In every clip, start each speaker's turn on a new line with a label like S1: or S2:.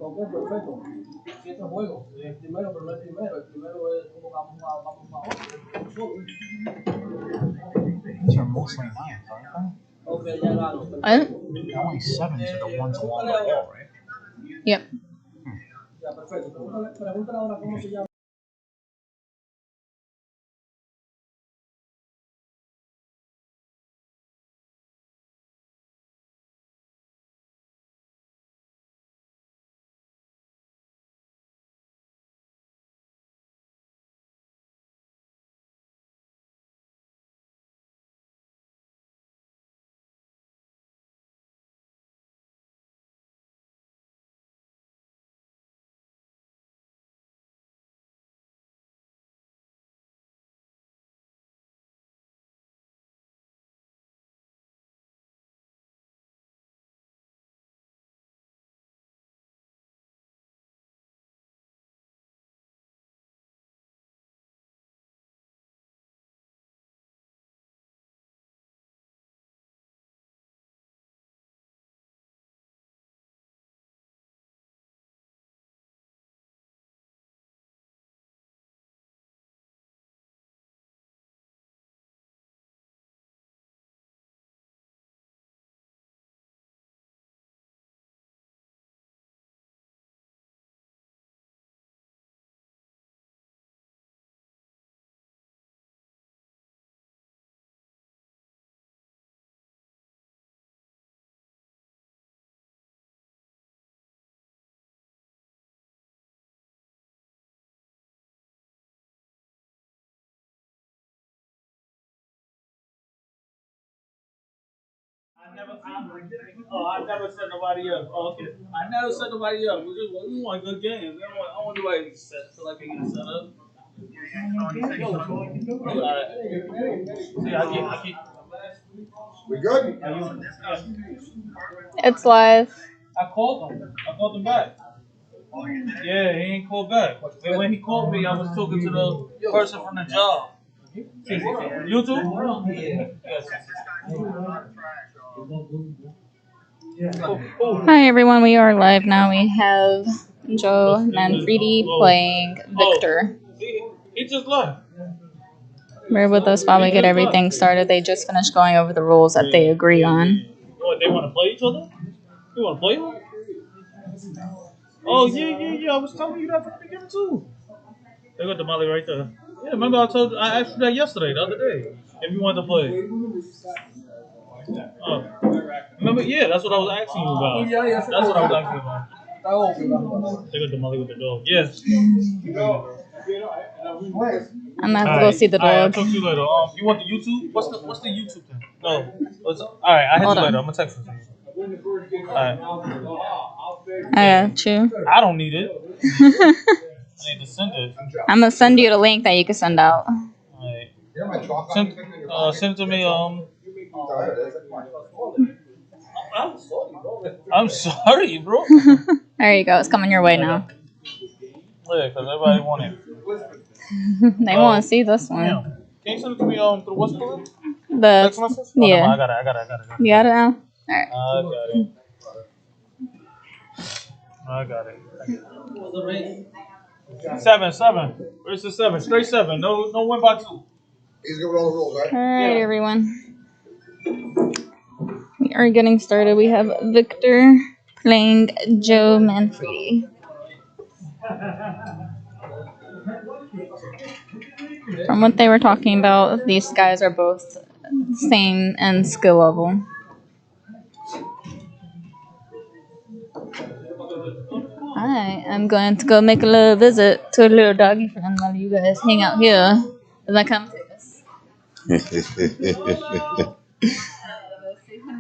S1: Ok, perfecto. Siete juegos. El primero, pero no el primero. El primero es como vamos a otro.
S2: These are mostly 9s, aren't they?
S1: Ok, ya gano.
S2: Only 7s are the ones along the wall, right?
S3: Yep.
S1: Ya, perfecto. Pregúntale ahora cómo se llama.
S4: I never set nobody up. Oh, okay. I never set nobody up. We want good games. I want nobody to set so I can get set up. Alright. See, I keep.
S5: We good?
S3: It's live.
S4: I called him. I called him back. Yeah, he ain't called back. And when he called me, I was talking to the person from the job. YouTube? Yes.
S3: Hi everyone, we are live now. We have Joe Manfredi playing Victor.
S4: He just left.
S3: We're with us while we get everything started. They just finished going over the rules that they agree on.
S4: What, they want to play each other? You want to play them? Oh, yeah. I was telling you that from the beginning, too. They got the Molly right there. Yeah, remember I asked you that yesterday, the other day, if you wanted to play. Oh. Remember? Yeah, that's what I was asking you about. That's what I was asking about. They got the Molly with the dog. Yes.
S3: I'm gonna have to go see the dog.
S4: I'll talk to you later. You want the YouTube? What's the YouTube thing? No. Alright, I'll hit you later. I'm gonna text you. Alright.
S3: I got you.
S4: I don't need it. I need to send it.
S3: I'm gonna send you the link that you can send out.
S4: Alright. Send it to me. I'm sorry, bro.
S3: There you go. It's coming your way now.
S4: Yeah, because everybody want it.
S3: They want to see this one.
S4: Yeah. Can you send it to me through what's called?
S3: The
S4: Text message?
S3: yeah.
S4: Oh, no, I got it.
S3: You got it now? Alright.
S4: I got it. 7. Where's the 7? Straight 7. No win by 2.
S5: He's good with all the rules, right?
S3: Alright, everyone. We are getting started. We have Victor playing Joe Manfredi. From what they were talking about, these guys are both same in skill level. I am going to go make a little visit to a little doggy friend while you guys hang out here. As I come to this.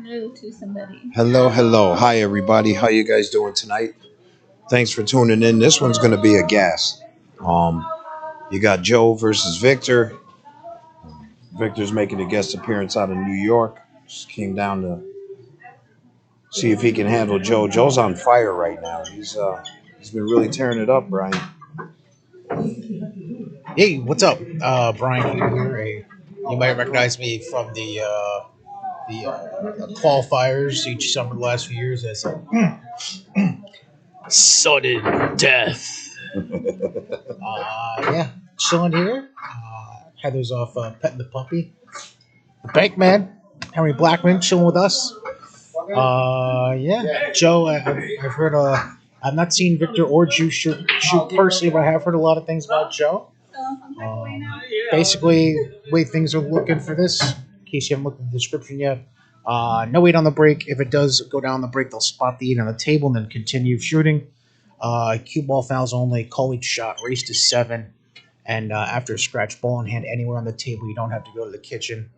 S3: Hello to somebody.
S5: Hello. Hi, everybody. How you guys doing tonight? Thanks for tuning in. This one's going to be a gas. You got Joe versus Victor. Victor's making a guest appearance out of New York. Just came down to see if he can handle Joe. Joe's on fire right now. He's been really tearing it up, Brian.
S2: Hey, what's up? Brian here. You might recognize me from the qualifiers each summer the last few years as Sudden death. Yeah, chilling here. Heather's off petting the puppy. The Bankman, Henry Blackmon, chilling with us. Yeah, Joe, I've heard. I've not seen Victor or Juice shoot personally, but I have heard a lot of things about Joe. Basically, the way things are looking for this, in case you haven't looked at the description yet, no 8 on the break. If it does go down the break, they'll spot the 8 on the table and then continue shooting. Cue ball fouls only, call each shot, race to 7, and after a scratch ball in hand anywhere on the table, you don't have to go to the kitchen.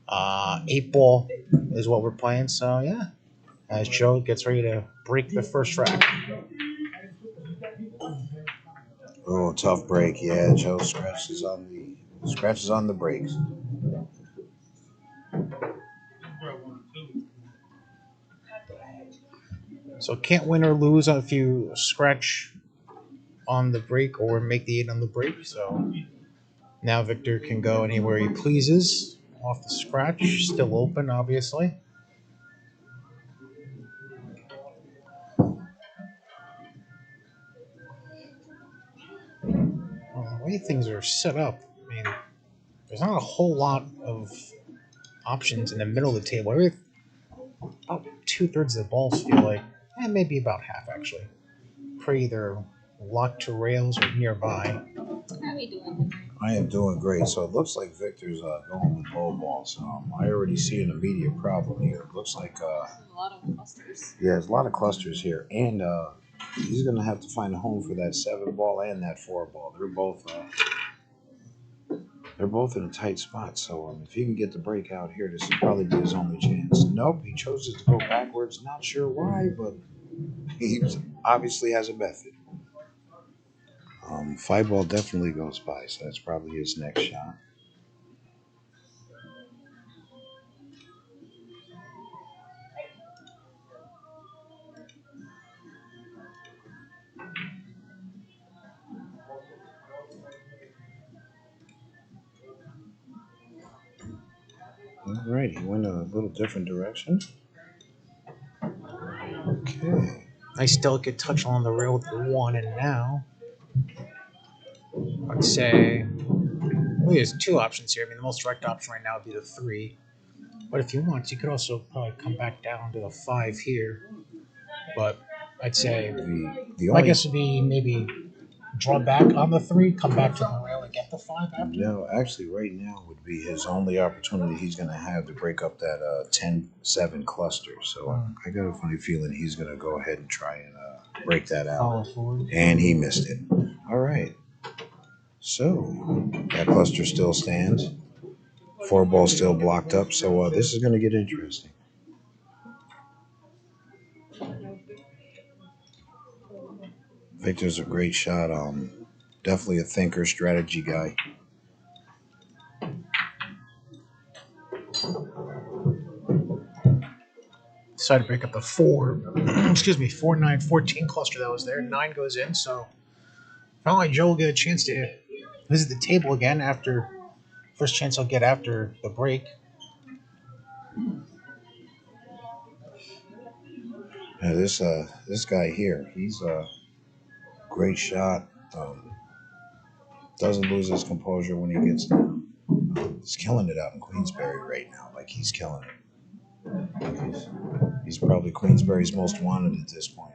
S2: 8 ball is what we're playing, so yeah. As Joe gets ready to break the first rack.
S5: Oh, tough break. Yeah, Joe scratches on the brakes.
S2: So can't win or lose if you scratch on the break or make the 8 on the break. So now Victor can go anywhere he pleases off the scratch. Still open, obviously. Well, the way things are set up, I mean, there's not a whole lot of options in the middle of the table. About 2/3 of the balls feel like, maybe about half actually, for either locked to rails or nearby.
S3: How are we doing?
S5: I am doing great. So it looks like Victor's going with low balls. I already see an immediate problem here. It looks like
S3: a lot of clusters.
S5: Yeah, there's a lot of clusters here, and he's gonna have to find a home for that 7 ball and that 4 ball. They're both in a tight spot. So if he can get the break out here, this will probably be his only chance. Nope, he chose to go backwards. Not sure why, but he obviously has a method. 5 ball definitely goes by, so that's probably his next shot. All right, he went a little different direction. Okay.
S2: Nice delicate touch along the rail with the 1, and now I'd say there's 2 options here. I mean, the most direct option right now would be the 3, but if you want, you could also probably come back down to the 5 here. But I'd say my guess would be maybe draw back on the 3, come back to the rail and get the 5 after.
S5: No, actually, right now would be his only opportunity he's going to have to break up that 10-7 cluster. So I got a funny feeling he's going to go ahead and try and break that out. And he missed it. All right. So that cluster still stands. 4 ball still blocked up. So this is going to get interesting. Victor's a great shot. Definitely a thinker, strategy guy.
S2: Decided to break up the 4, 4, 9, 14 cluster that was there. 9 goes in, so finally Joe will get a chance to visit the table again after first chance he'll get after the break.
S5: Now this guy here, he's a great shot. Doesn't lose his composure when he gets down. He's killing it out in Queensberry right now. Like, he's killing it. He's probably Queensberry's most wanted at this point.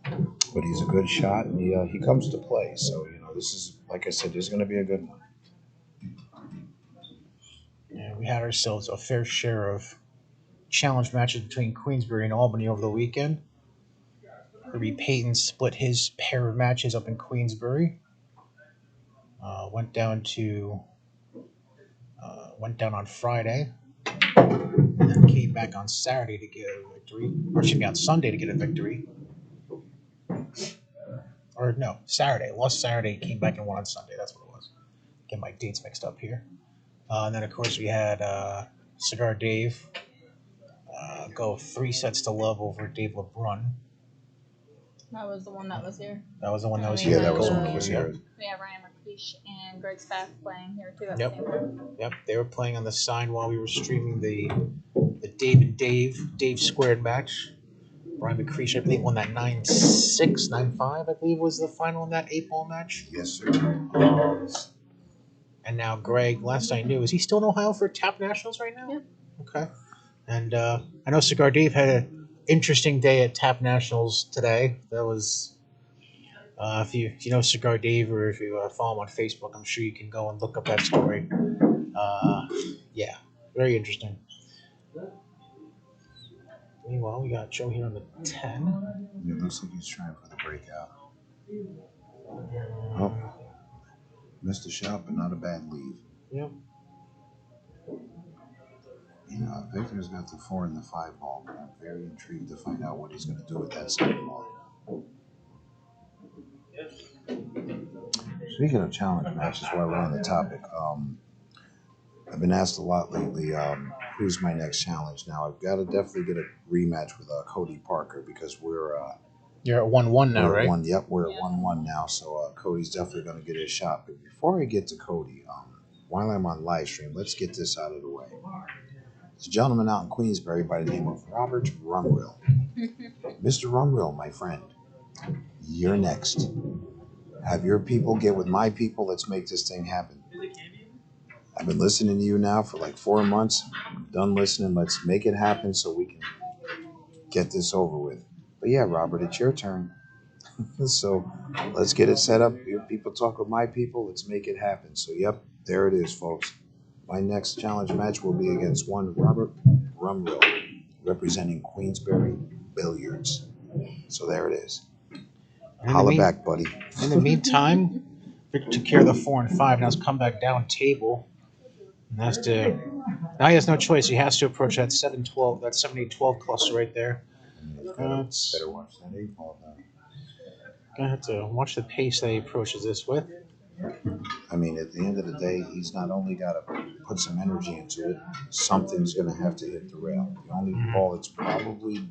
S5: But he's a good shot, and he comes to play. So, this is, like I said, this is going to be a good one.
S2: Yeah, we had ourselves a fair share of challenge matches between Queensberry and Albany over the weekend. Herbie Payton split his pair of matches up in Queensberry. Went down on Friday, and then came back on Saturday to get a victory. Or excuse me, on Sunday to get a victory. Or no, Saturday. Lost Saturday, came back and won on Sunday. That's what it was. Get my dates mixed up here. And then, of course, we had Cigar Dave go 3 sets to love over Dave LeBrun.
S3: That was the one that was here.
S2: That was the one that was
S3: Yeah,
S2: here.
S5: That was the one that was here.
S3: We have Ryan McLeish and Greg Spath playing here too.
S2: Yep. They were playing on the sign while we were streaming the Dave and Dave squared match. Brian McCreesh, I believe, won that 9-6, 9-5, I believe was the final in that 8-ball match.
S5: Yes, sir.
S2: And now Greg, last I knew, is he still in Ohio for Tap Nationals right now?
S3: Yep.
S2: Okay. And I know Cigar Dave had an interesting day at Tap Nationals today. That was, if you know Cigar Dave or if you follow him on Facebook, I'm sure you can go and look up that story. Yeah, very interesting. Meanwhile, we got Joe here on the 10.
S5: It looks like he's trying for the breakout. Oh, missed a shot, but not a bad lead.
S2: Yep.
S5: You know, Victor's got the 4 and the 5 ball, but I'm very intrigued to find out what he's going to do with that second ball. Speaking of challenge matches, while we're on the topic, I've been asked a lot lately, who's my next challenge? Now, I've got to definitely get a rematch with Cody Parker because we're
S2: You're at 1-1 now,
S5: we're
S2: right?
S5: at 1. Yep, we're at 1-1 now. So Cody's definitely going to get his shot. But before I get to Cody, while I'm on live stream, let's get this out of the way. There's a gentleman out in Queensbury by the name of Robert Rumrill. Mr. Rumrill, my friend, you're next. Have your people get with my people. Let's make this thing happen. I've been listening to you now for like 4 months. I'm done listening. Let's make it happen so we can get this over with. But yeah, Robert, it's your turn. So let's get it set up. Your people talk with my people. Let's make it happen. So yep, there it is, folks. My next challenge match will be against one Robert Rumrill, representing Queensbury Billiards. So there it is. Holla back, buddy.
S2: In the meantime, Victor took care of the 4 and 5. Now it's come back down table. And has to. Now he has no choice. He has to approach that 7-12, that 7-8-12 cluster right there.
S5: Better watch that 8 ball now.
S2: Gonna have to watch the pace that he approaches this with.
S5: I mean, at the end of the day, he's not only got to put some energy into it, something's going to have to hit the rail. The only ball that's probably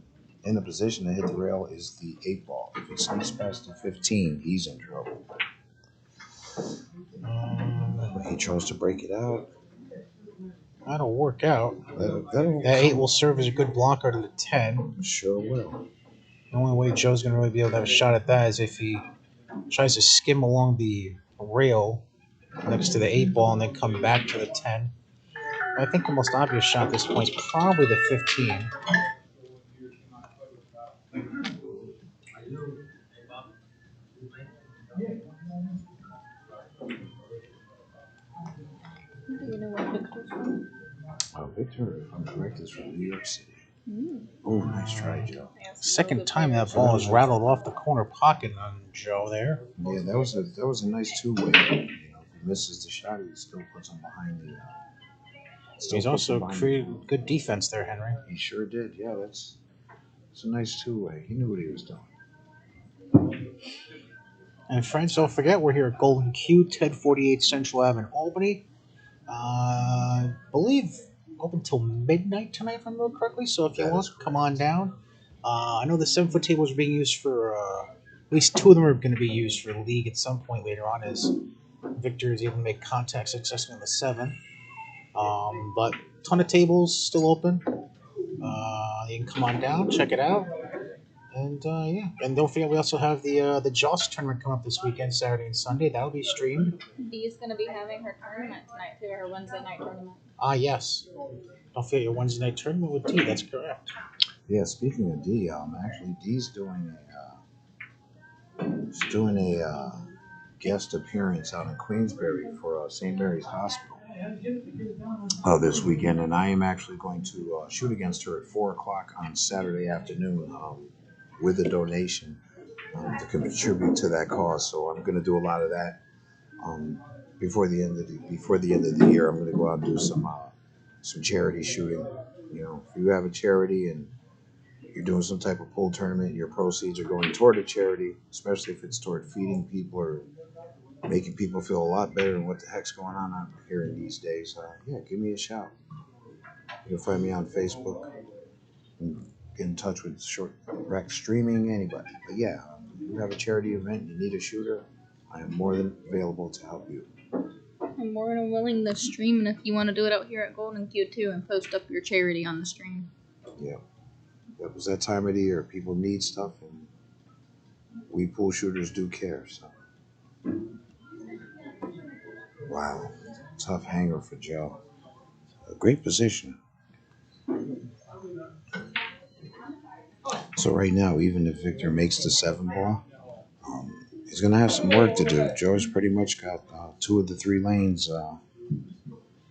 S5: in a position to hit the rail is the 8 ball. If it sneaks past the 15, he's in trouble. He chose to break it out.
S2: That'll work out.
S5: That'll
S2: That 8 will serve as a good blocker to the 10.
S5: Sure will.
S2: The only way Joe's going to really be able to have a shot at that is if he tries to skim along the rail next to the 8 ball and then come back to the 10. I think the most obvious shot at this point is probably the 15.
S3: Do you know what Victor's from?
S5: Victor, if I'm correct, is from New York City. Oh, nice try, Joe.
S2: Second time that ball has rattled off the corner pocket on Joe there.
S5: Yeah, that was a nice 2-way. You know, if he misses the shot, he still puts him behind the.
S2: He's also created good defense there, Henry.
S5: He sure did. Yeah, it's a nice 2-way. He knew what he was doing.
S2: And friends, don't forget, we're here at Golden Cue, 1048 Central Ave in Albany. I believe open till midnight tonight, if I remember correctly. So if you want, come on down. I know the 7-foot tables are being used for, at least 2 of them are going to be used for the league at some point later on as Victor is able to make contact successfully on the 7. But ton of tables still open. You can come on down, check it out. And yeah, and don't forget we also have the Joss tournament coming up this weekend, Saturday and Sunday. That'll be streamed.
S3: Dee's gonna be having her tournament tonight too, her Wednesday night tournament.
S2: Ah, yes. Don't forget your Wednesday night tournament with Dee. That's correct.
S5: Yeah, speaking of Dee, actually Dee's doing a guest appearance out in Queensbury for St. Mary's Hospital this weekend, and I am actually going to shoot against her at 4:00 on Saturday afternoon with a donation to contribute to that cause. So I'm going to do a lot of that before the end of the year. I'm going to go out and do some charity shooting. You know, if you have a charity and you're doing some type of pool tournament, your proceeds are going toward a charity, especially if it's toward feeding people or making people feel a lot better than what the heck's going on out here in these days. Yeah, give me a shout. You'll find me on Facebook. And get in touch with Short Rec Streaming, anybody. But yeah, if you have a charity event, you need a shooter, I am more than available to help you.
S3: I'm more than willing to stream, and if you want to do it out here at Golden Q too, and post up your charity on the stream.
S5: Yeah. It was that time of the year. People need stuff, and we pool shooters do care. So, wow, tough hanger for Joe. A great position. So right now, even if Victor makes the 7-ball, he's gonna have some work to do. Joe's pretty much got 2 of the 3 lanes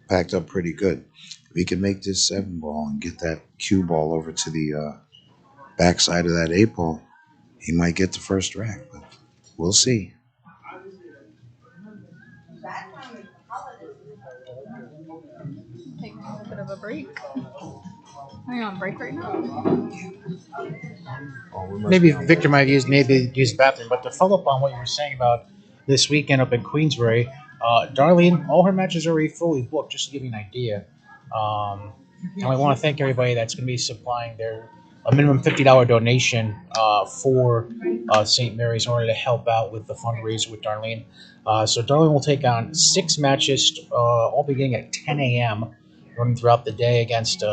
S5: packed up pretty good. If he can make this 7-ball and get that cue ball over to the backside of that 8-ball, he might get the first rack. But we'll see.
S3: Taking a bit of a break. Are you on break right now?
S2: Maybe Victor might use the bathroom. But to follow up on what you were saying about this weekend up in Queensbury, Darlene, all her matches are already fully booked. Just to give you an idea, and I want to thank everybody that's going to be supplying a minimum $50 donation for St. Mary's in order to help out with the fundraiser with Darlene. So Darlene will take on 6 matches, all beginning at 10 a.m., running throughout the day against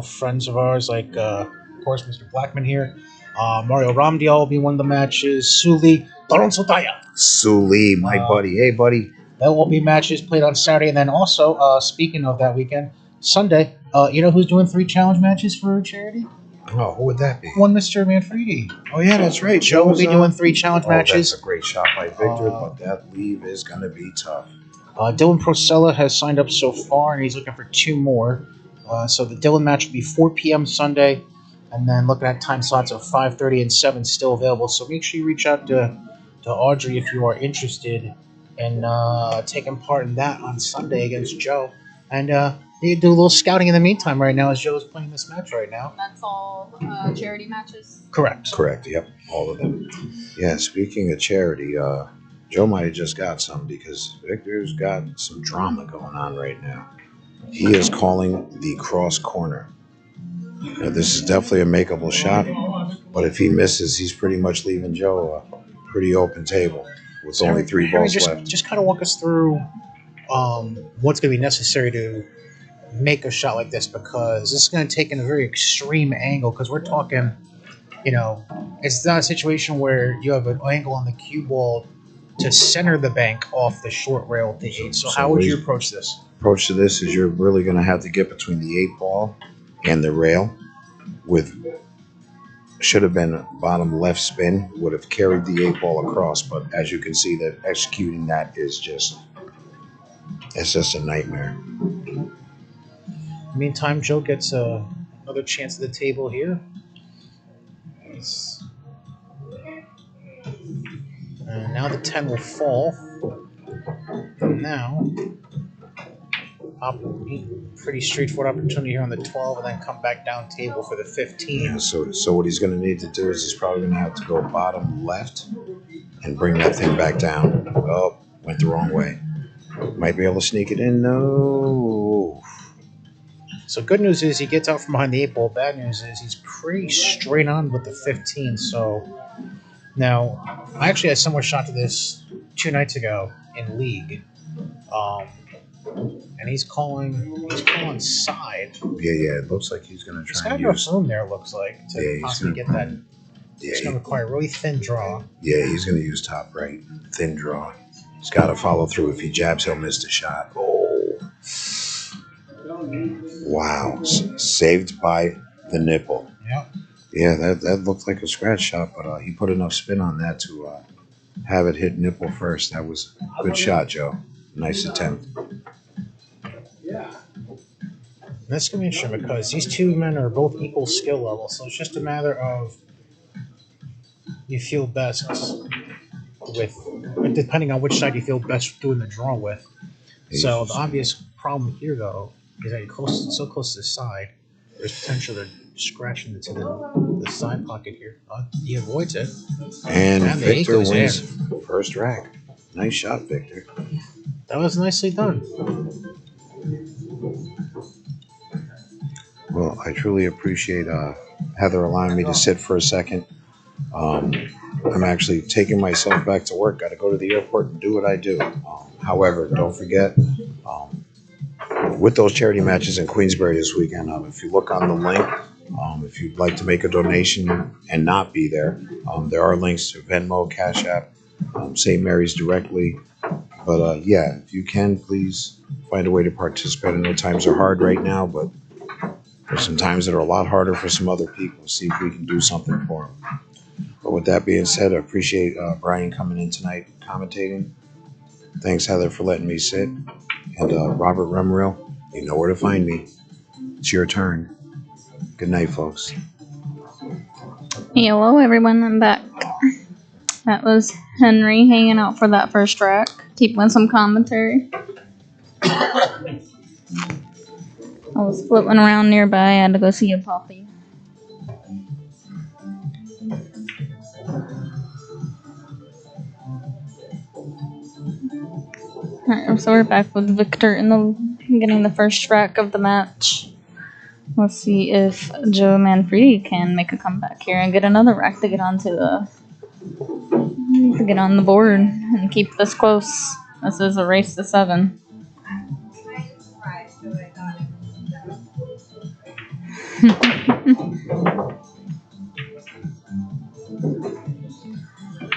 S2: friends of ours like, of course, Mr. Blackmon here. Mario Ramdial will be one of the matches. Suli, Doron Sotaya.
S5: Suli, my buddy. Hey, buddy.
S2: There will be matches played on Saturday. And then also, speaking of that weekend, Sunday, you know who's doing 3 challenge matches for charity?
S5: Oh, who would that be?
S2: One Mr. Manfredi.
S5: Oh, yeah, that's right.
S2: Joe will be doing 3 challenge matches.
S5: That's a great shot by Victor, but that leave is going to be tough.
S2: Dylan Procella has signed up so far, and he's looking for 2 more. So the Dylan match will be 4 p.m. Sunday, and then looking at time slots of 5:30 and 7 still available. So make sure you reach out to Audrey if you are interested in taking part in that on Sunday against Joe. And you do a little scouting in the meantime right now as Joe is playing this match right now.
S3: That's all charity matches?
S2: Correct.
S5: Yep, all of them. Yeah, speaking of charity, Joe might have just got some because Victor's got some drama going on right now. He is calling the cross corner. Now, this is definitely a makeable shot, but if he misses, he's pretty much leaving Joe a pretty open table with only 3 balls left.
S2: Just kind of walk us through what's going to be necessary to make a shot like this, because this is going to take in a very extreme angle, because we're talking, it's not a situation where you have an angle on the cue ball to center the bank off the short rail to 8. So how would you approach this?
S5: Approach to this is you're really going to have to get between the 8-ball and the rail with should have been bottom left spin, would have carried the 8-ball across, but as you can see, that executing that is just a nightmare.
S2: Meantime, Joe gets another chance at the table here. And now the 10 will fall. And now, pretty straightforward opportunity here on the 12, and then come back down table for the 15.
S5: Yeah, so what he's going to need to do is he's probably going to have to go bottom left and bring that thing back down. Oh, went the wrong way. Might be able to sneak it in. No.
S2: So good news is he gets out from behind the 8-ball. Bad news is he's pretty straight on with the 15. So now, I actually had a similar shot to this 2 nights ago in league. And he's calling side.
S5: Yeah, it looks like he's going to try
S2: and use... He's got enough room there, it looks like, to possibly get that. It's going to require a really thin draw.
S5: Yeah, he's going to use top right. Thin draw. He's got to follow through. If he jabs, he'll miss the shot. Oh. Wow. Saved by the nipple.
S2: Yep.
S5: Yeah, that looked like a scratch shot, but he put enough spin on that to have it hit nipple first. That was a good shot, Joe. Nice attempt.
S2: That's going to be interesting because these 2 men are both equal skill level, so it's just a matter of you feel best with, depending on which side you feel best doing the draw with. So the obvious problem here, though, is that you're so close to the side, there's potential to scratch into the side pocket here. He avoids it.
S5: And Victor wins first rack. Nice shot, Victor.
S2: That was nicely done.
S5: Well, I truly appreciate Heather allowing me to sit for a second. I'm actually taking myself back to work. Got to go to the airport and do what I do. However, don't forget, with those charity matches in Queensbury this weekend, if you look on the link, If you'd like to make a donation and not be there, there are links to Venmo, Cash App, St. Mary's directly. But yeah, if you can, please find a way to participate. I know times are hard right now, but there's some times that are a lot harder for some other people. See if we can do something for them. But with that being said, I appreciate Brian coming in tonight commentating. Thanks, Heather, for letting me sit. And Robert Remrill, you know where to find me. It's your turn. Good night, folks.
S3: Hello, everyone. I'm back. That was Henry hanging out for that first track, keeping some commentary. I was floating around nearby. I had to go see a puppy. Alright, so we're back with Victor in getting the first track of the match. Let's see if Joe Manfredi can make a comeback here and get another rack to get on the board and keep this close. This is a race to 7.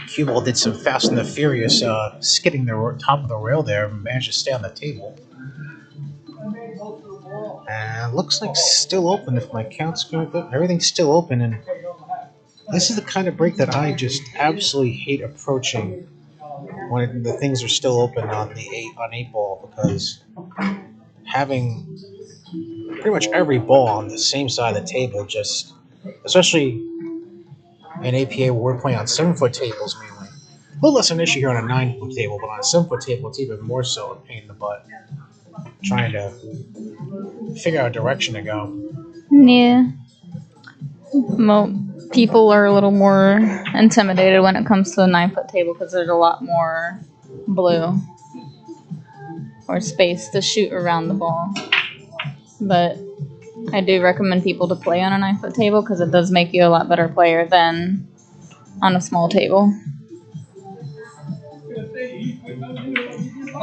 S2: Cue ball did some Fast and the Furious skidding the top of the rail there and managed to stay on the table. And looks like still open if my count's good. Everything's still open, and this is the kind of break that I just absolutely hate approaching when the things are still open on 8 ball, because having pretty much every ball on the same side of the table, just especially in APA where we're playing on 7-foot tables mainly. A little less an issue here on a 9-foot table, but on a 7-foot table it's even more so a pain in the butt trying to figure out a direction to go.
S3: Yeah. Well, people are a little more intimidated when it comes to a 9-foot table because there's a lot more blue or space to shoot around the ball. But I do recommend people to play on a 9-foot table because it does make you a lot better player than on a small table.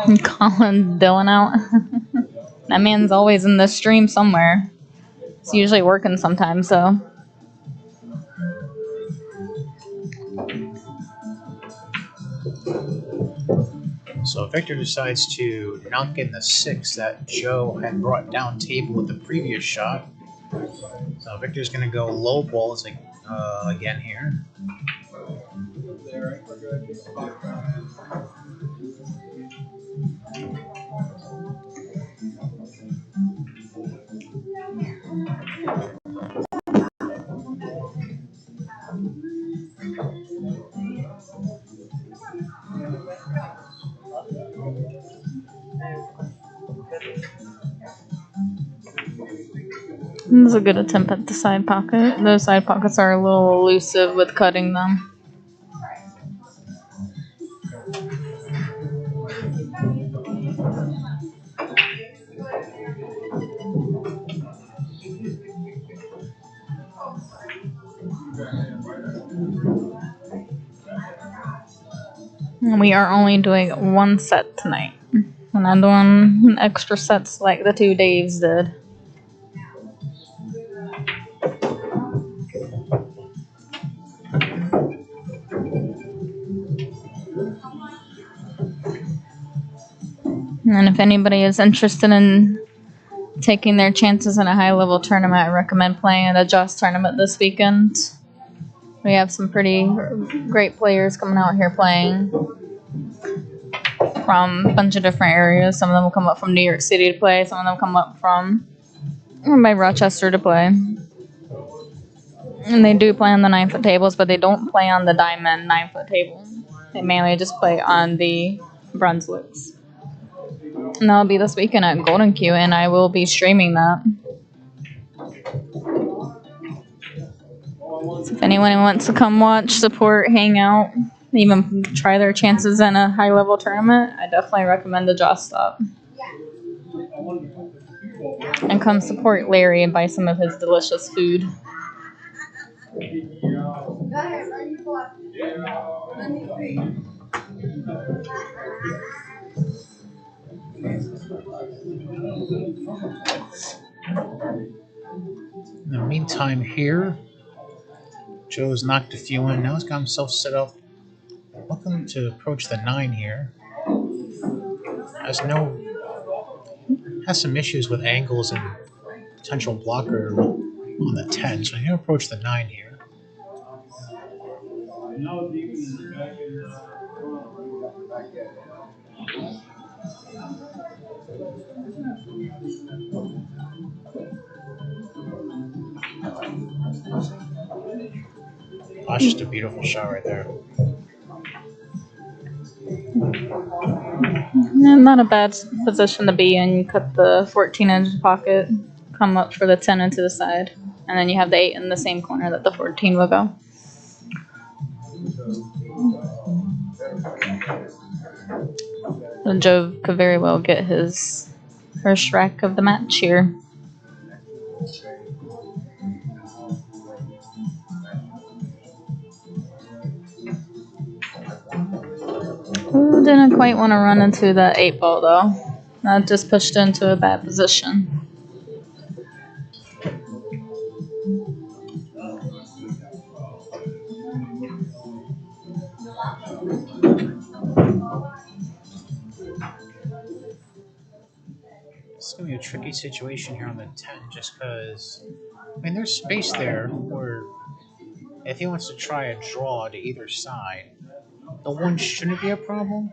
S3: I'm calling Dylan out. That man's always in the stream somewhere. He's usually working sometimes, so.
S2: So Victor decides to knock in the 6 that Joe had brought down table with the previous shot. So Victor's going to go low balls again here.
S3: This is a good attempt at the side pocket. Those side pockets are a little elusive with cutting them. We are only doing 1 set tonight. We're not doing extra sets like the 2 Daves did. And if anybody is interested in taking their chances in a high-level tournament, I recommend playing at a Joss tournament this weekend. We have some pretty great players coming out here playing from a bunch of different areas. Some of them will come up from New York City to play. Some of them come up from by Rochester to play. And they do play on the 9-foot tables, but they don't play on the diamond 9-foot table. They mainly just play on the Brunswicks. And that'll be this weekend at Golden Cue, and I will be streaming that. So if anyone wants to come watch, support, hang out, even try their chances in a high-level tournament, I definitely recommend the Joss Stop. And come support Larry and buy some of his delicious food.
S2: In the meantime, here, Joe's knocked a few in. Now he's got himself set up. Looking to approach the 9 here. Has some issues with angles and potential blocker on the 10, so he's going to approach the 9 here. That's just a beautiful shot right there.
S3: Not a bad position to be in. You cut the 14-inch pocket, come up for the 10 into the side, and then you have the 8 in the same corner that the 14 will go. And Joe could very well get his first rack of the match here. Ooh, didn't quite want to run into the 8 ball though. That just pushed into a bad position.
S2: It's going to be a tricky situation here on the 10 just because, I mean, there's space there where if he wants to try a draw to either side, the 1 shouldn't be a problem.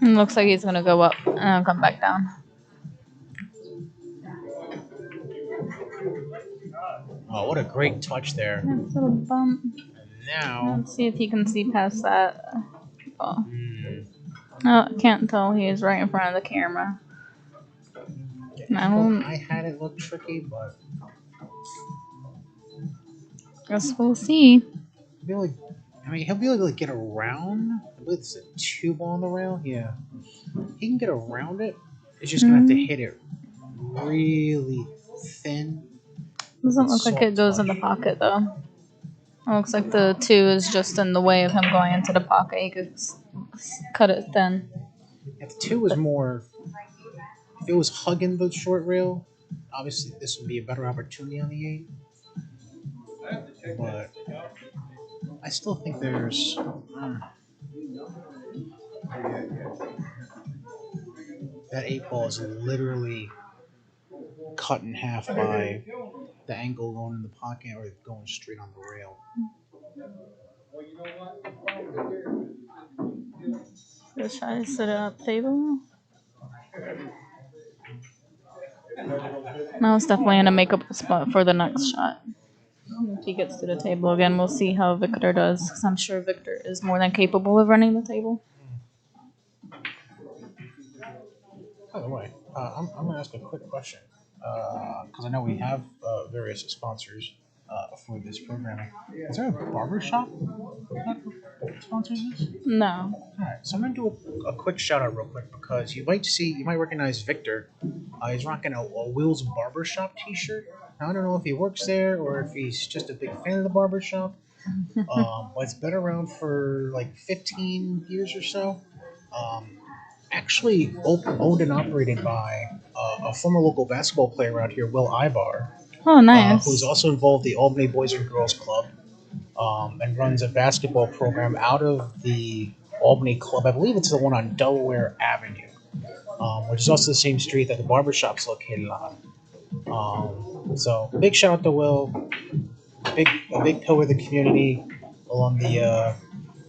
S3: It looks like he's going to go up and come back down.
S2: Oh, what a great touch there.
S3: Nice little bump.
S2: And now...
S3: Let's see if he can see past that. Oh, I can't tell. He is right in front of the camera.
S2: I had it look tricky, but...
S3: Guess we'll see.
S2: he'll be able to get around. I believe it's a 2 ball on the rail. Yeah. He can get around it. It's just going to have to hit it really thin.
S3: Doesn't look like it goes in the pocket, though. It looks like the 2 is just in the way of him going into the pocket. He could cut it thin.
S2: If the 2 was more... If it was hugging the short rail, obviously this would be a better opportunity on the 8. But I still think there's... that 8 ball is literally cut in half by the angle going in the pocket or going straight on the rail.
S3: Just try to set it up table. Now it's definitely in a makeup spot for the next shot. If he gets to the table again, we'll see how Victor does, because I'm sure Victor is more than capable of running the table.
S2: By the way, I'm going to ask a quick question, because I know we have various sponsors for this programming. Is there a barbershop that sponsors this?
S3: No.
S2: Alright, so I'm going to do a quick shout out real quick, because you might recognize Victor. He's rocking a Will's Barbershop t-shirt. Now, I don't know if he works there or if he's just a big fan of the barbershop. But it's been around for like 15 years or so. Actually owned and operated by a former local basketball player out here, Will Ibar.
S3: Oh, nice.
S2: Who's also involved in the Albany Boys and Girls Club, and runs a basketball program out of the Albany Club. I believe it's the one on Delaware Avenue, which is also the same street that the barbershop's located on. So big shout out to Will, a big pillar of the community along the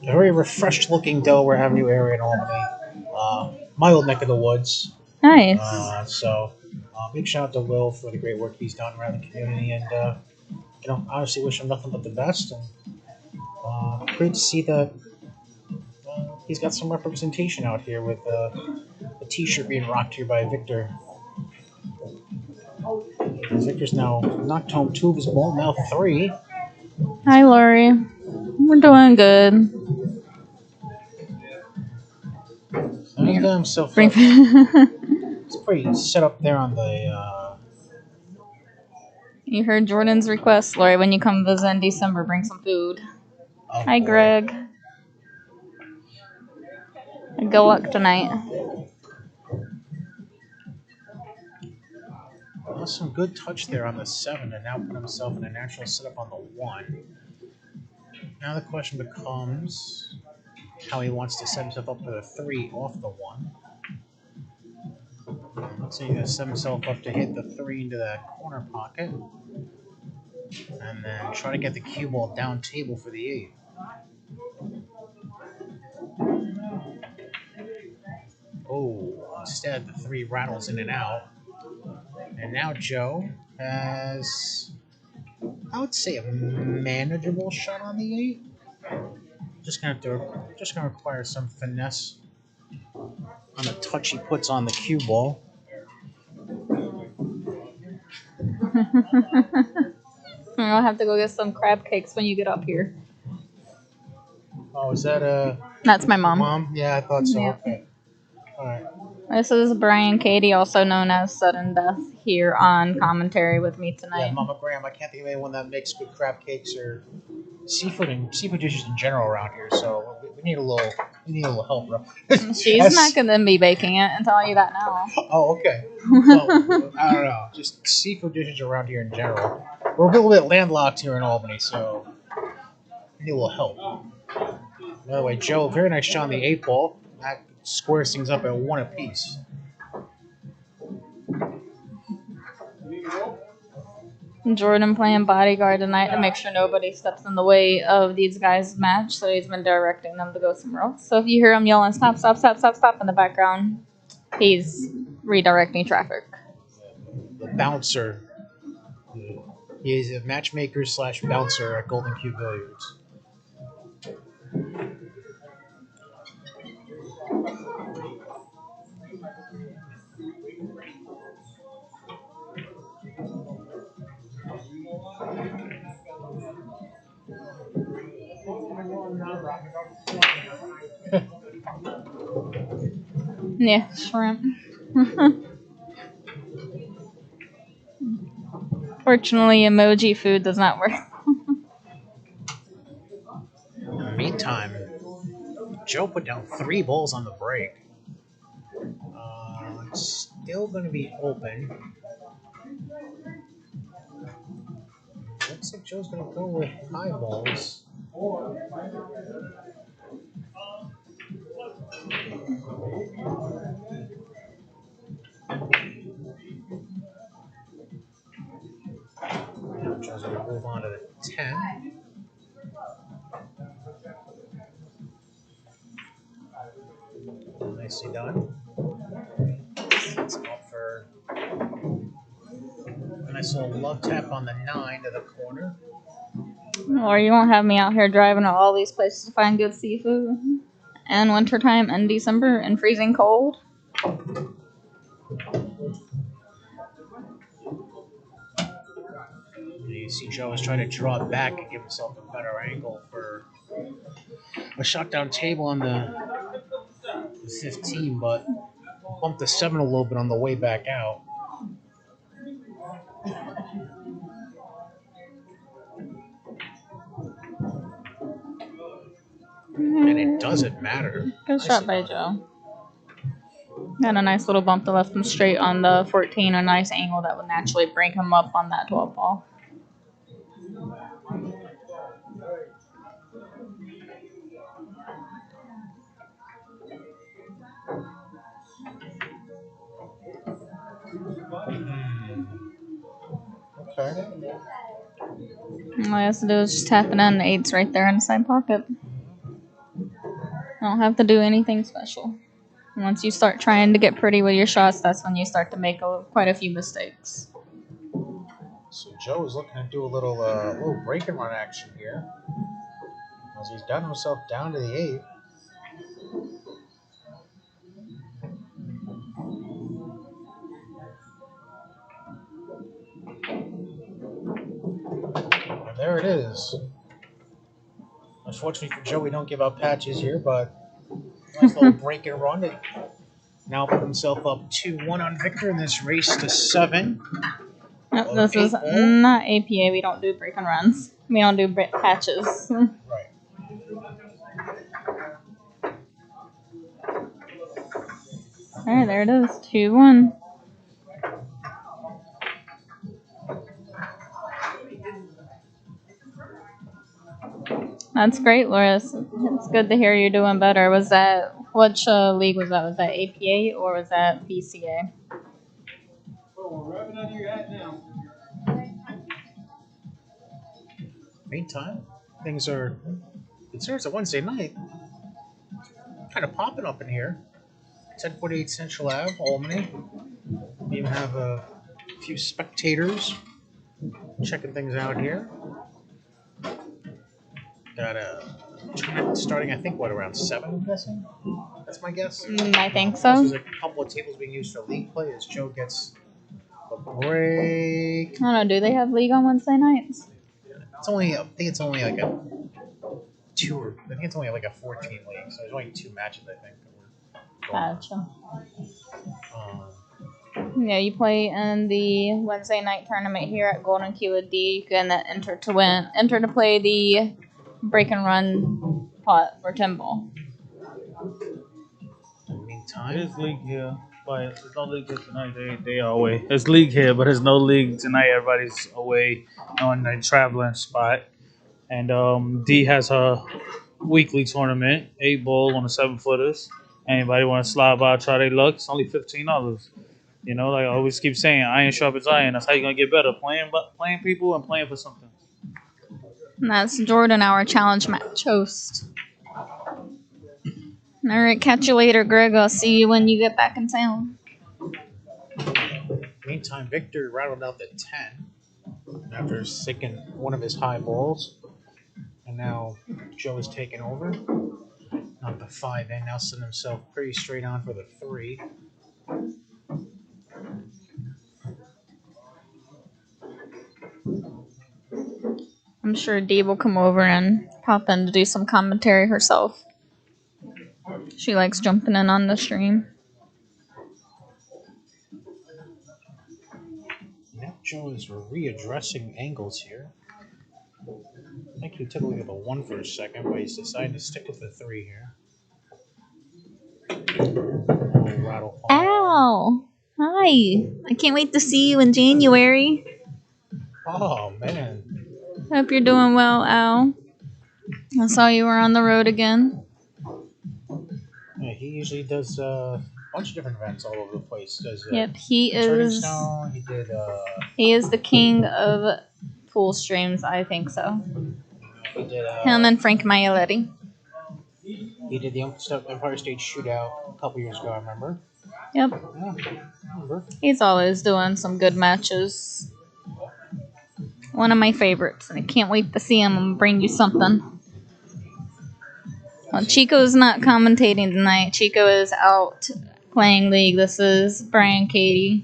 S2: very refreshed looking Delaware Avenue area in Albany. My old neck of the woods.
S3: Nice.
S2: So big shout out to Will for the great work he's done around the community, and obviously wish him nothing but the best. And great to see that he's got some representation out here with a t-shirt being rocked here by Victor. Victor's now knocked home 2 of his ball, now 3.
S3: Hi, Lori. We're doing good.
S2: And he got himself it's pretty set up there on the...
S3: You heard Jordan's request, Lori. When you come visit in December, bring some food. Hi,
S2: boy.
S3: Greg. Good luck tonight.
S2: Lost some good touch there on the 7 and now put himself in a natural setup on the 1. Now the question becomes how he wants to set himself up for the 3 off the 1. Looks like he's going to set himself up to hit the 3 into that corner pocket. And then try to get the cue ball down table for the 8. Oh, instead the 3 rattles in and out. And now Joe has, I would say, a manageable shot on the 8. Just gonna require some finesse on the touch he puts on the cue ball.
S3: I'll have to go get some crab cakes when you get up here.
S2: Oh, is that
S3: That's my mom.
S2: mom? Yeah, I thought so.
S3: Yeah.
S2: Okay. All right.
S3: This is Brian Katie, also known as Sudden Death, here on commentary with me tonight.
S2: Yeah, Mama Graham. I can't think of anyone that makes good crab cakes or seafood dishes in general around here. So we need a little help.
S3: She's not going to be baking it, and tell you that now.
S2: Oh, okay. Well, I don't know. Just seafood dishes around here in general. We're a little bit landlocked here in Albany, so we need a little help. By the way, Joe, very nice shot on the 8 ball. That squares things up at 1 apiece.
S3: Jordan playing bodyguard tonight to make sure nobody steps in the way of these guys' match, so he's been directing them to go somewhere else. So if you hear him yelling, stop, stop, stop, stop, stop in the background, he's redirecting traffic.
S2: The bouncer. He is a matchmaker / bouncer at Golden Cue Billiards.
S3: Yeah, shrimp. Fortunately, emoji food does not work.
S2: In the meantime, Joe put down 3 balls on the break. It's still going to be open. Looks like Joe's going to go with high balls. Joe's going to move on to the 10. Nicely done. It's up for a nice little love tap on the 9 to the corner.
S3: Or you won't have me out here driving to all these places to find good seafood. And wintertime and December and freezing cold.
S2: You see Joe is trying to draw it back and give himself a better angle for a shot down table on the 15, but bumped the 7 a little bit on the way back out. And it doesn't matter.
S3: Good shot by Joe. Got a nice little bump that left him straight on the 14, a nice angle that would naturally bring him up on that 12 ball.
S2: Okay.
S3: All he has to do is just tap it in. The 8's right there in the side pocket. Don't have to do anything special. Once you start trying to get pretty with your shots, that's when you start to make quite a few mistakes.
S2: So Joe is looking to do a little break and run action here, as he's gotten himself down to the 8. And there it is. Unfortunately for Joe, we don't give out patches here, but nice little break and run. It now put himself up 2-1 on Victor in this race to 7.
S3: Nope, this is not APA. We don't do break and runs. We don't do patches.
S2: Right.
S3: Alright, there it is. 2-1. That's great, Laura. It's good to hear you're doing better. Was that which league was that? Was that APA or was that BCA?
S2: Meantime, things are considered a Wednesday night. Kind of popping up in here. 1048 Central Ave, Albany. We even have a few spectators checking things out here. Got a tournament starting, I think, what, around 7, I'm guessing? That's my guess.
S3: I think
S2: Plus,
S3: so.
S2: there's a couple of tables being used for league play as Joe gets a break.
S3: I don't know. Do they have league on Wednesday nights?
S2: It's only, I think it's only like a 2 or, I think it's only like a 14 league, so there's only 2 matches, I think.
S3: Gotcha.
S2: Um,
S3: Yeah, you play in the Wednesday night tournament here at Golden Cue with D. You can enter to play the break and run pot for 10 ball.
S2: in the meantime,
S4: There's league here, but there's no league here tonight. They are away. There's league here, but there's no league tonight. Everybody's away on the traveling spot. And D has her weekly tournament, 8 ball on the 7-footers. Anybody want to slide by, try their luck? It's only $15. You know, like I always keep saying, iron sharpens iron. That's how you're gonna get better. Playing people and playing for something.
S3: And that's Jordan, our challenge match host. All right, catch you later, Greg. I'll see you when you get back in town.
S2: meantime, Victor rattled out the 10 after sinking one of his high balls. And now Joe is taking over. Knocked the 5 in. Now sent himself pretty straight on for the 3.
S3: I'm sure Dee will come over and pop in to do some commentary herself. She likes jumping in on the stream.
S2: Now Joe is readdressing angles here. I think he took a look at the 1 for a second, but he's decided to stick with the 3 here. Rattle.
S3: Ow! Hi! I can't wait to see you in January.
S2: Oh, man.
S3: Hope you're doing well, Al. I saw you were on the road again.
S2: Yeah, he usually does a bunch of different events all over the place. Does
S3: Yep, he
S2: Turning
S3: is.
S2: Stone, he did
S3: He is the king of pool streams. I think so.
S2: he did
S3: Him and Frank Maioletti.
S2: he did the Empire State Shootout a couple years ago, I remember.
S3: Yep,
S2: Yeah, I remember.
S3: he's always doing some good matches. One of my favorites, and I can't wait to see him and bring you something. Well, Chico's not commentating tonight. Chico is out playing League. This is Brian Katie.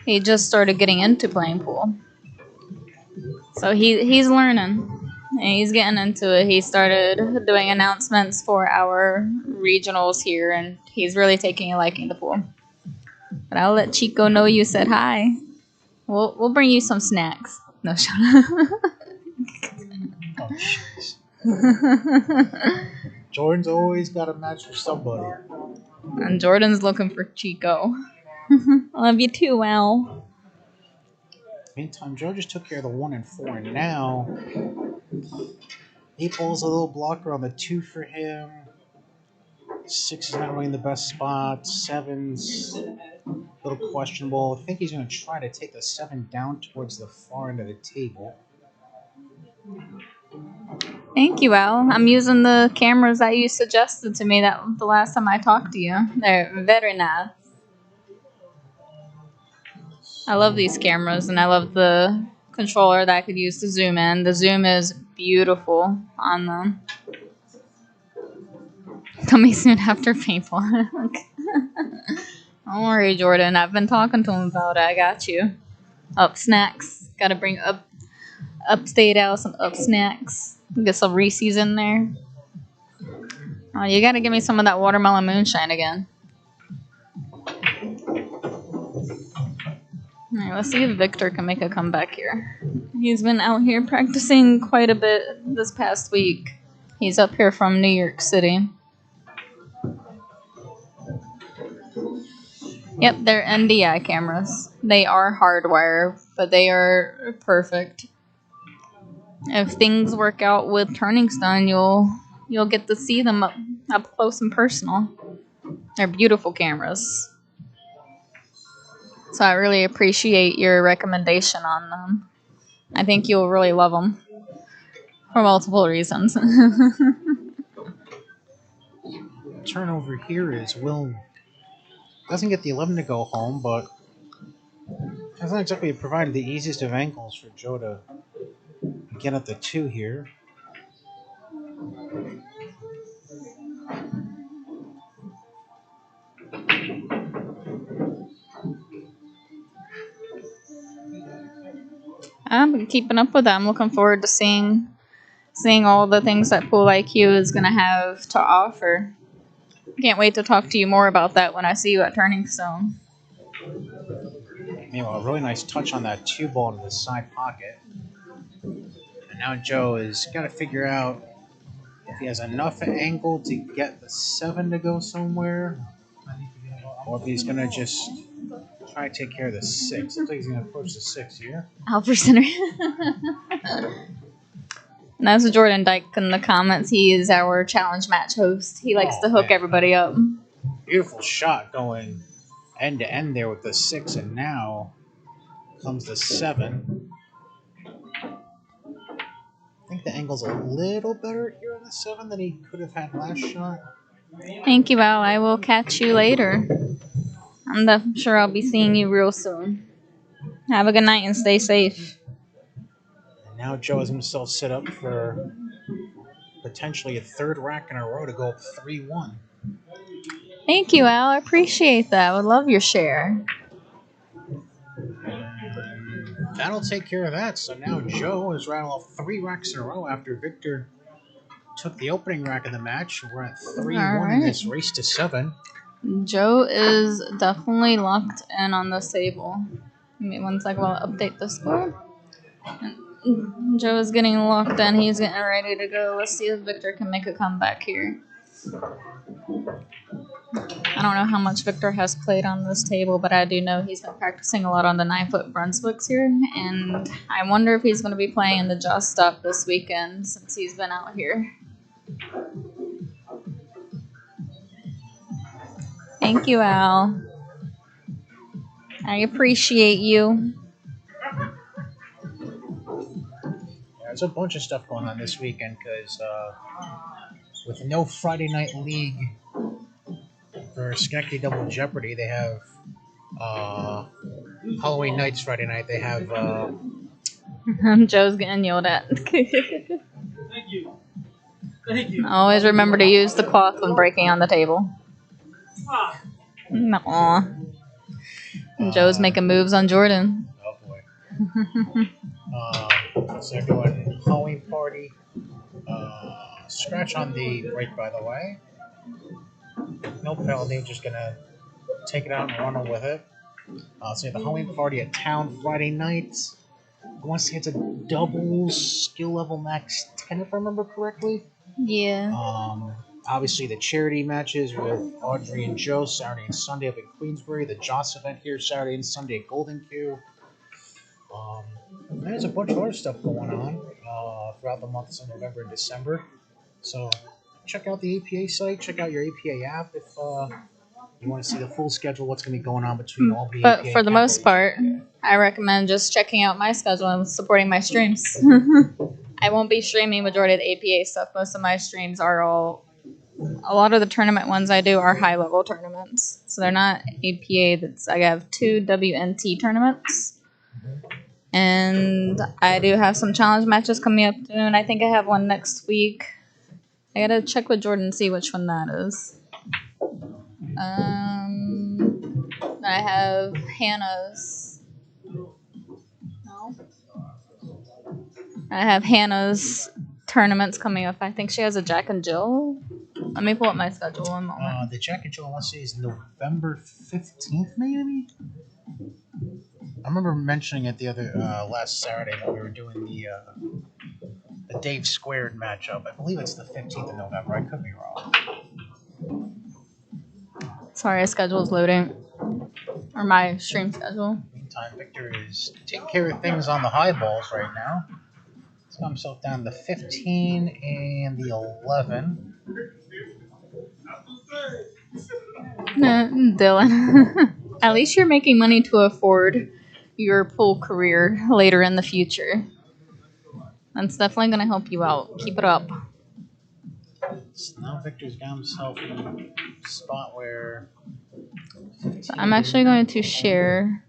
S3: He just started getting into playing pool. So he's learning. And he's getting into it. He started doing announcements for our regionals here, and he's really taking a liking to pool. But I'll let Chico know you said hi. We'll bring you some snacks. No, shut up.
S2: Oh, jeez. Jordan's always got a match for somebody.
S3: And Jordan's looking for Chico. Love you too, Al.
S2: Meantime, Joe just took care of the 1 and 4, and now 8 ball's a little blocker on the 2 for him. 6 is not really in the best spot. 7's a little questionable. I think he's going to try to take the 7 down towards the far end of the table.
S3: Thank you, Al. I'm using the cameras that you suggested to me that the last time I talked to you. They're very nice. I love these cameras, and I love the controller that I could use to zoom in. The zoom is beautiful on them. Coming soon after paintball. Don't worry, Jordan. I've been talking to him about it. I got you. Up snacks. Gotta bring upstate out some up snacks. Get some Reese's in there. Oh, you gotta give me some of that watermelon moonshine again. Alright, let's see if Victor can make a comeback here. He's been out here practicing quite a bit this past week. He's up here from New York City. Yep, they're NDI cameras. They are hardwire, but they are perfect. If things work out with Turning Stone, you'll get to see them up close and personal. They're beautiful cameras. So I really appreciate your recommendation on them. I think you'll really love them for multiple reasons.
S2: Turnover here is Will doesn't get the 11 to go home, but that's not exactly provided the easiest of angles for Joe to get at the 2 here.
S3: I'm keeping up with that. I'm looking forward to seeing all the things that Pool IQ is going to have to offer. Can't wait to talk to you more about that when I see you at Turning Stone.
S2: Meanwhile, a really nice touch on that 2 ball to the side pocket. And now Joe has got to figure out if he has enough angle to get the 7 to go somewhere, or if he's going to just try to take care of the 6. Looks like he's going to approach the 6 here.
S3: Alpha Center. And that's Jordan Dyke in the comments. He is our challenge match host. He likes to hook everybody up.
S2: Beautiful shot going end to end there with the 6, and now comes the 7. I think the angle's a little better here on the 7 than he could have had last shot.
S3: Thank you, Al. I will catch you later. I'm sure I'll be seeing you real soon. Have a good night and stay safe.
S2: And now Joe has himself set up for potentially a 3rd rack in a row to go up 3-1.
S3: Thank you, Al. I appreciate that. I would love your share.
S2: That'll take care of that. So now Joe is rattling off 3 racks in a row after Victor took the opening rack of the match. We're at 3-1 in this race to 7.
S3: Joe is definitely locked in on this table. Give me 1 second while I update the score. Joe is getting locked in. He's getting ready to go. Let's see if Victor can make a comeback here. I don't know how much Victor has played on this table, but I do know he's been practicing a lot on the 9-foot Brunswicks here. And I wonder if he's going to be playing in the Just Stop this weekend since he's been out here. Thank you, Al. I appreciate you.
S2: There's a bunch of stuff going on this weekend because with no Friday night league for Schenectady Double Jeopardy, they have Halloween nights Friday night. They have
S3: Joe's getting yelled at.
S4: Thank you. Thank you.
S3: Always remember to use the cloth when breaking on the table. Aw. Joe's making moves on Jordan.
S2: Oh boy. So they're doing Halloween party. Scratch on the break, by the way. No penalty, just gonna take it out and run with it. So you have the Halloween party at town Friday night. I want to say it's a doubles skill level max 10 if I remember correctly.
S3: Yeah.
S2: Obviously the charity matches with Audrey and Joe Saturday and Sunday up in Queensbury. The Joss event here Saturday and Sunday at Golden Q. There's a bunch of other stuff going on throughout the months of November and December. So check out the APA site. Check out your APA app if you want to see the full schedule, what's going to be going on between all the APA.
S3: But for the most part, I recommend just checking out my schedule and supporting my streams. I won't be streaming majority of the APA stuff. Most of my streams are a lot of the tournament ones I do are high level tournaments. So they're not APA. I have 2 WNT tournaments. And I do have some challenge matches coming up soon. I think I have one next week. I gotta check with Jordan and see which one that is. I have Hannah's. No. I have Hannah's tournaments coming up. I think she has a Jack and Jill. Let me pull up my schedule one moment.
S2: The Jack and Jill, I want to say, is November 15th, maybe? I remember mentioning it the other last Saturday when we were doing the Dave Squared matchup. I believe it's the 15th of November. I could be wrong.
S3: Sorry, schedule's loading. Or my stream schedule.
S2: Meantime, Victor is taking care of things on the high balls right now. So got himself down the 15 and the 11.
S3: Dylan. At least you're making money to afford your pool career later in the future. That's definitely going to help you out. Keep it up.
S2: So now Victor's got himself in a spot where...
S3: So I'm actually going to share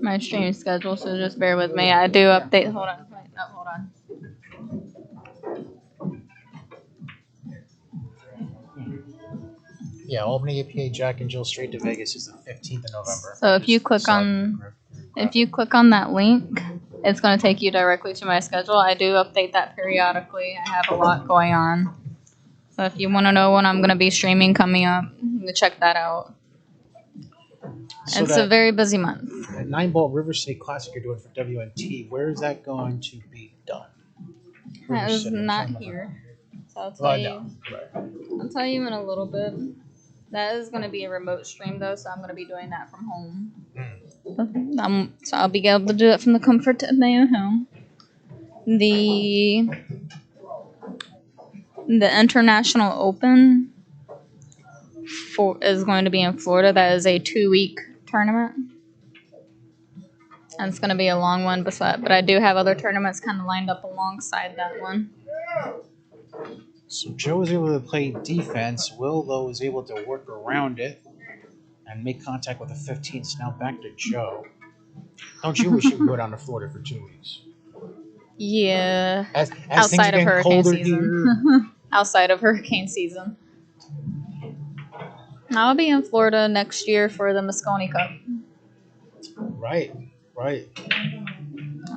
S3: my stream schedule, so just bear with me. I do update. Hold on. Wait, no, hold on.
S2: Yeah, Albany, APA, Jack and Jill straight to Vegas is the 15th of November.
S3: So if you click on that link, it's going to take you directly to my schedule. I do update that periodically. I have a lot going on. So if you want to know when I'm going to be streaming coming up, you can check that out.
S2: So
S3: It's a very busy month.
S2: That 9-ball River City Classic you're doing for WNT, where is that going to be done?
S3: That is not here. So I'll tell you. I'll tell you in a little bit. That is going to be a remote stream though, so I'm going to be doing that from home. So I'll be able to do it from the comfort of my own home. The International Open is going to be in Florida. That is a 2-week tournament. And it's going to be a long one, but I do have other tournaments kind of lined up alongside that one.
S2: So Joe was able to play defense. Will, though, was able to work around it and make contact with the 15th. So now back to Joe. Don't you wish you could go down to Florida for 2 weeks?
S3: Yeah.
S2: As
S3: outside of hurricane season.
S2: Here.
S3: Outside of hurricane season. I'll be in Florida next year for the Moscone Cup.
S2: Right.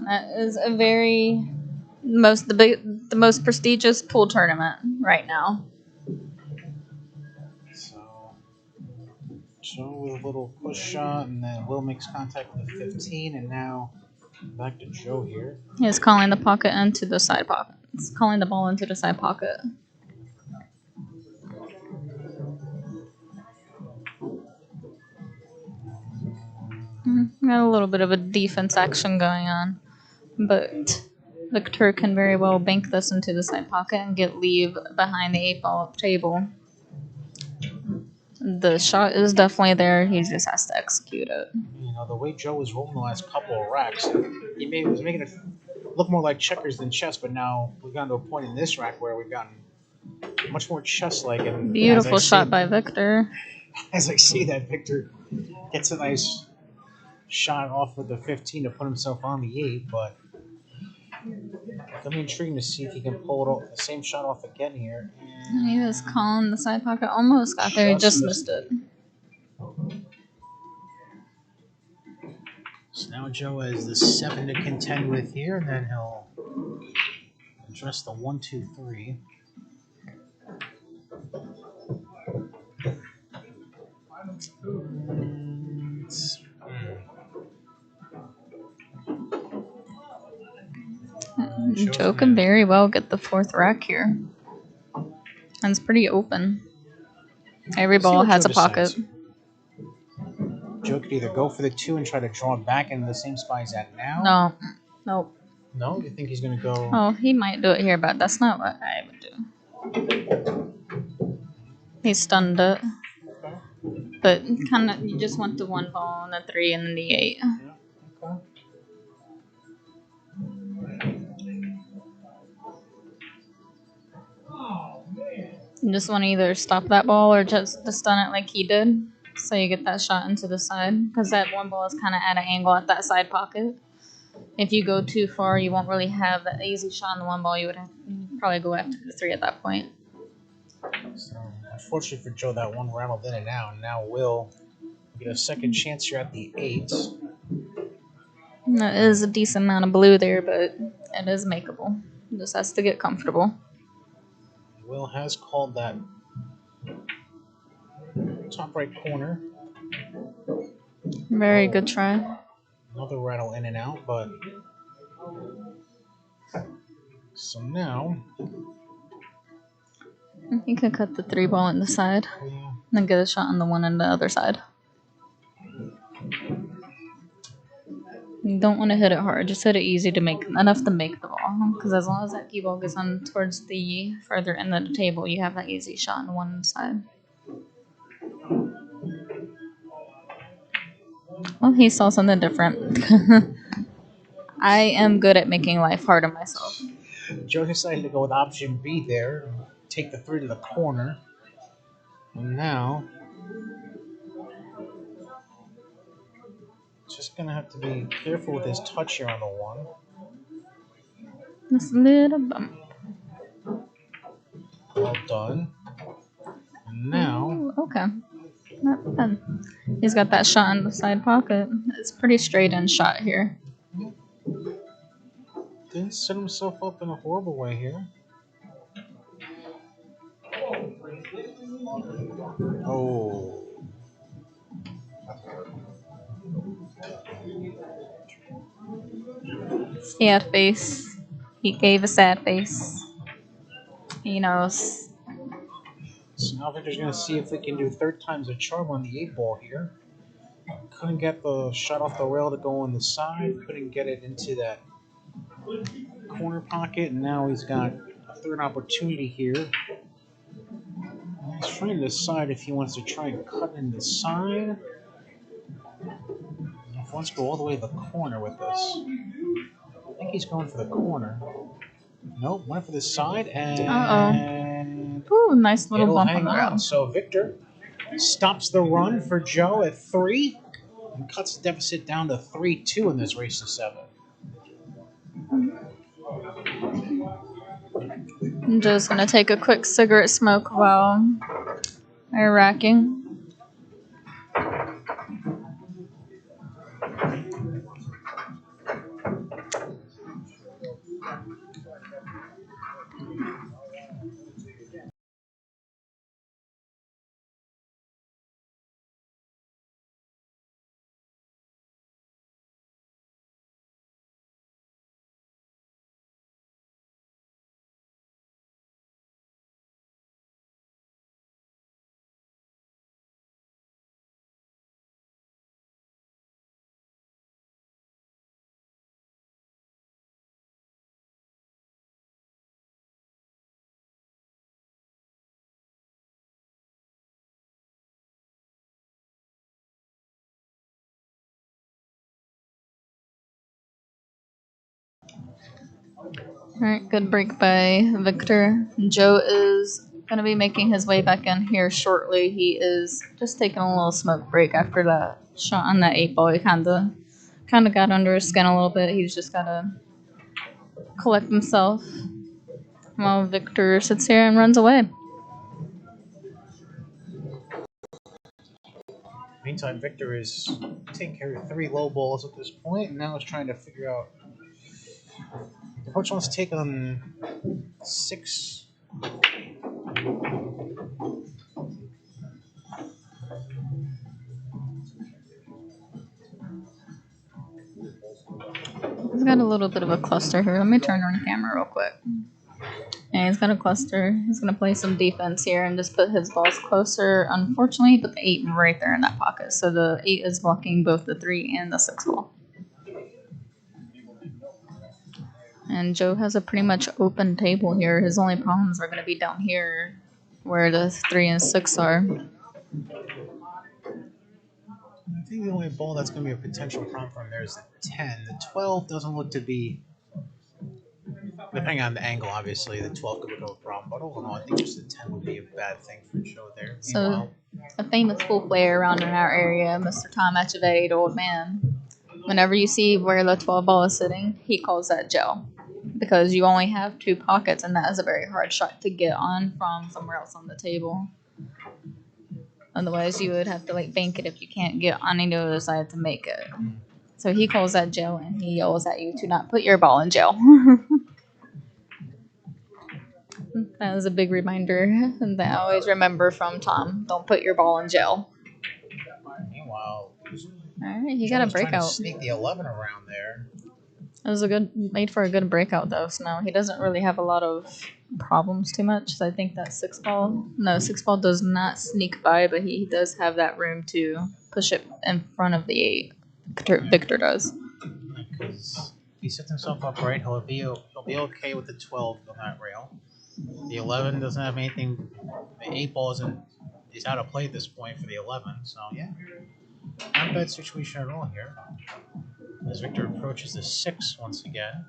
S3: That is a the most prestigious pool tournament right now.
S2: So Joe with a little push shot, and then Will makes contact with the 15, and now back to Joe here.
S3: He's calling the pocket into the side pocket. He's calling the ball into the side pocket. Got a little bit of a defense action going on, but Victor can very well bank this into the side pocket and get leave behind the 8-ball table. The shot is definitely there. He just has to execute it.
S2: You know, the way Joe was rolling the last couple of racks, he was making it look more like checkers than chess, but now we've gotten to a point in this rack where we've gotten much more chess-like. And
S3: beautiful shot by Victor.
S2: As I see that, Victor gets a nice shot off with the 15 to put himself on the 8, but it'll be intriguing to see if he can pull it off, the same shot off again here.
S3: And he was calling the side pocket, almost got there, he just missed it.
S2: So now Joe has the 7 to contend with here, and then he'll address the 1, 2, 3.
S3: Joe can very well get the 4th rack here. And it's pretty open. Every ball has a pocket.
S2: Joe could either go for the 2 and try to draw it back into the same spot he's at now.
S3: Nope.
S2: No? You think he's going to go...
S3: Oh, he might do it here, but that's not what I would do. He stunned it. But kind of, you just want the 1 ball and the 3 and then the 8.
S2: Yeah, okay.
S3: You just want to either stop that ball or just to stun it like he did. So you get that shot into the side. Because that 1 ball is kind of at an angle at that side pocket. If you go too far, you won't really have that easy shot on the 1 ball. You would probably go after the 3 at that point.
S2: So, unfortunately for Joe, that 1 rattled in and out. Now Will get a second chance here at the 8.
S3: That is a decent amount of blue there, but it is makeable. Just has to get comfortable.
S2: Will has called that top right corner.
S3: Very good try.
S2: Another rattle in and out, but... So now...
S3: You can cut the 3 ball in the side.
S2: Yeah.
S3: And then get a shot on the 1 on the other side. You don't want to hit it hard. Just hit it easy to make enough to make the ball. Because as long as that cue ball gets on towards the further end of the table, you have that easy shot on one side. Well, he saw something different. I am good at making life hard on myself.
S2: Joe decided to go with option B there, take the 3 to the corner. And now, just gonna have to be careful with his touch here on the 1.
S3: This little bump.
S2: Well done. And now,
S3: Ooh, okay. Not bad. He's got that shot in the side pocket. It's pretty straight in shot here.
S2: didn't set himself up in a horrible way here. Oh.
S3: Sad face. He gave a sad face. He knows.
S2: So now Victor's going to see if we can do third time's a charm on the 8 ball here. Couldn't get the shot off the rail to go on the side. Couldn't get it into that corner pocket. And now he's got a third opportunity here. He's trying to decide if he wants to try and cut in the side. If he wants to go all the way to the corner with this. I think he's going for the corner. Nope, went for the side and
S3: Ooh, nice little
S2: it'll
S3: bump
S2: hang
S3: on
S2: around.
S3: that.
S2: So Victor stops the run for Joe at 3 and cuts the deficit down to 3-2 in this race to 7.
S3: I'm just gonna take a quick cigarette smoke while I'm racking. Alright, good break by Victor. Joe is going to be making his way back in here shortly. He is just taking a little smoke break after that shot on that 8 ball. He kind of got under his skin a little bit. He's just got to collect himself while Victor sits here and runs away.
S2: Meantime, Victor is taking care of 3 low balls at this point, and now is trying to figure out the coach wants to take on 6.
S3: He's got a little bit of a cluster here. Let me turn on the camera real quick. Yeah, he's got a cluster. He's going to play some defense here and just put his balls closer. Unfortunately, he put the 8 right there in that pocket. So the 8 is blocking both the 3 and the 6 ball. And Joe has a pretty much open table here. His only problems are going to be down here where the 3 and 6 are.
S2: I think the only ball that's going to be a potential problem for him there is the 10. The 12 doesn't look to be, depending on the angle, obviously, the 12 could become a problem. But overall, I think just the 10 would be a bad thing for Joe there.
S3: So, a famous pool player around in our area, Mr. Tom Etchevade, old man, whenever you see where the 12 ball is sitting, he calls that Joe. Because you only have 2 pockets, and that is a very hard shot to get on from somewhere else on the table. Otherwise, you would have to bank it if you can't get on the other side to make it. So he calls that jail, and he yells at you to not put your ball in jail. That is a big reminder that I always remember from Tom. Don't put your ball in jail.
S2: Meanwhile,
S3: all right, he got a breakout.
S2: Trying to sneak the 11 around there.
S3: It was made for a good breakout though. So now he doesn't really have a lot of problems too much. So I think that 6 ball does not sneak by, but he does have that room to push it in front of the 8. Victor does.
S2: Because if he sets himself up right, he'll be okay with the 12 on that rail. The 11 doesn't have anything. The 8 ball is out of play at this point for the 11. So yeah, not a bad situation at all here. As Victor approaches the 6 once again.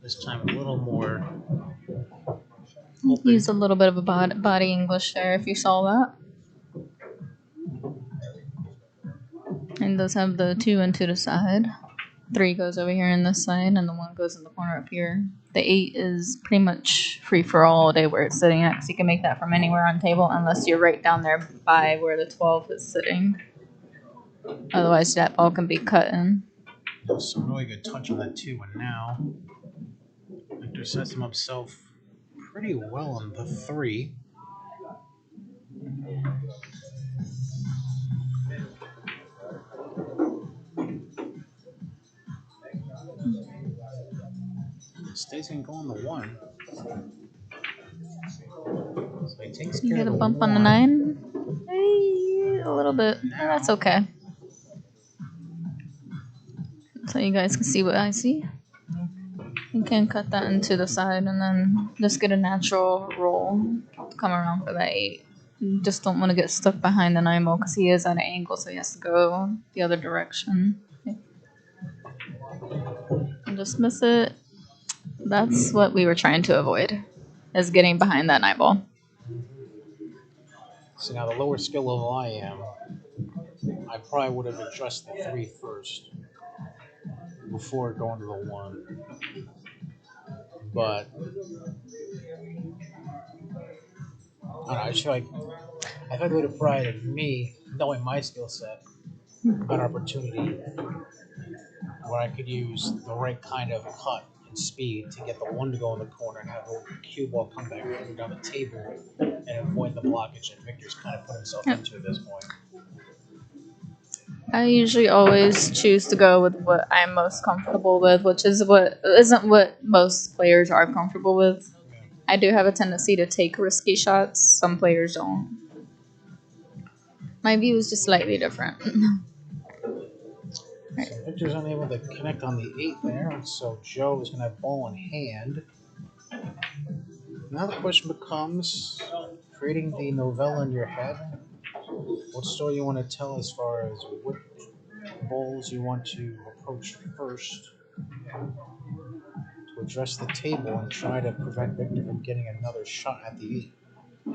S2: This time a little more.
S3: Use a little bit of a body English there if you saw that. And does have the 2 into the side. 3 goes over here in this side, and the 1 goes in the corner up here. The 8 is pretty much free for all day where it's sitting at, because you can make that from anywhere on table unless you're right down there by where the 12 is sitting. Otherwise, that ball can be cut in.
S2: Some really good touch on that 2, and now Victor sets him himself pretty well on the 3. Stays can go on the 1. So he takes
S3: You
S2: care
S3: get
S2: of
S3: a
S2: the
S3: bump
S2: 1.
S3: on the 9? Hey, a little bit. That's okay. So you guys can see what I see. You can cut that into the side and then just get a natural roll to come around for that 8. You just don't want to get stuck behind the 9 ball because he is at an angle, so he has to go the other direction. And just miss it. That's what we were trying to avoid, is getting behind that 9 ball.
S2: So now the lower skill level I am, I probably would have addressed the 3 first before going to the 1. But I don't know, I feel like it would have prided me, knowing my skill set, an opportunity where I could use the right kind of cut and speed to get the 1 to go in the corner and have the cue ball come back down the table and avoid the blockage that Victor's kind of put himself into at this point.
S3: I usually always choose to go with what I'm most comfortable with, which isn't what most players are comfortable with. I do have a tendency to take risky shots. Some players don't. My view is just slightly different.
S2: So Victor's unable to connect on the 8 there, so Joe is going to have ball in hand. Now the question becomes, creating the novella in your head, what story you want to tell as far as what balls you want to approach first to address the table and try to prevent Victor from getting another shot at the 8.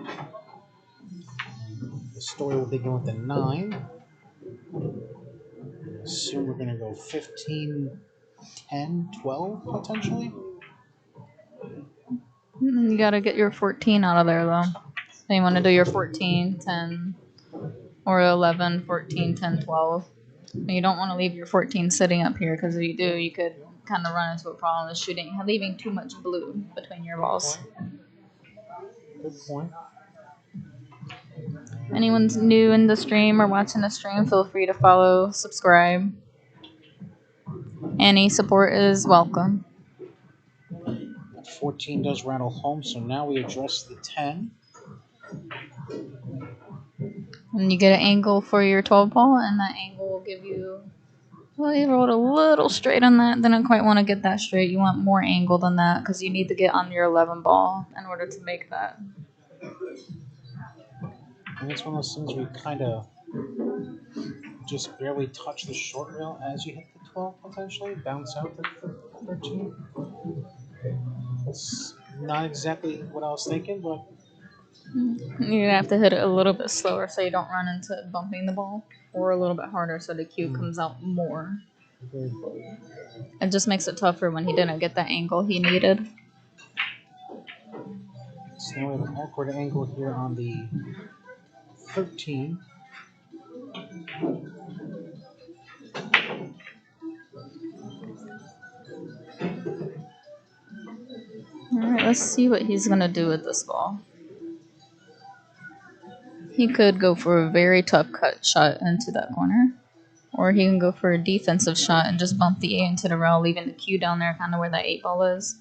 S2: The story will begin with the 9. I assume we're going to go 15, 10, 12 potentially.
S3: You gotta get your 14 out of there, though. So you want to do your 14, 10, or 11, 14, 10, 12. And you don't want to leave your 14 sitting up here, because if you do, you could kind of run into a problem with leaving too much blue between your balls.
S2: Good point.
S3: If anyone's new in the stream or watching the stream, feel free to follow, subscribe. Any support is welcome.
S2: 14 does rattle home, so now we address the 10.
S3: And you get an angle for your 12 ball, and that angle will give you... Well, you rolled a little straight on that. Didn't quite want to get that straight. You want more angle than that, because you need to get on your 11 ball in order to make that.
S2: And it's one of those things where you kind of just barely touch the short rail as you hit the 12, potentially. Bounce out the 13. It's not exactly what I was thinking, but...
S3: You're going to have to hit it a little bit slower so you don't run into bumping the ball, or a little bit harder so the cue comes out more. It just makes it tougher when he didn't get the angle he needed.
S2: So now we have an awkward angle here on the 13.
S3: Alright, let's see what he's going to do with this ball. He could go for a very tough cut shot into that corner. Or he can go for a defensive shot and just bump the 8 into the rail, leaving the cue down there kind of where that 8 ball is.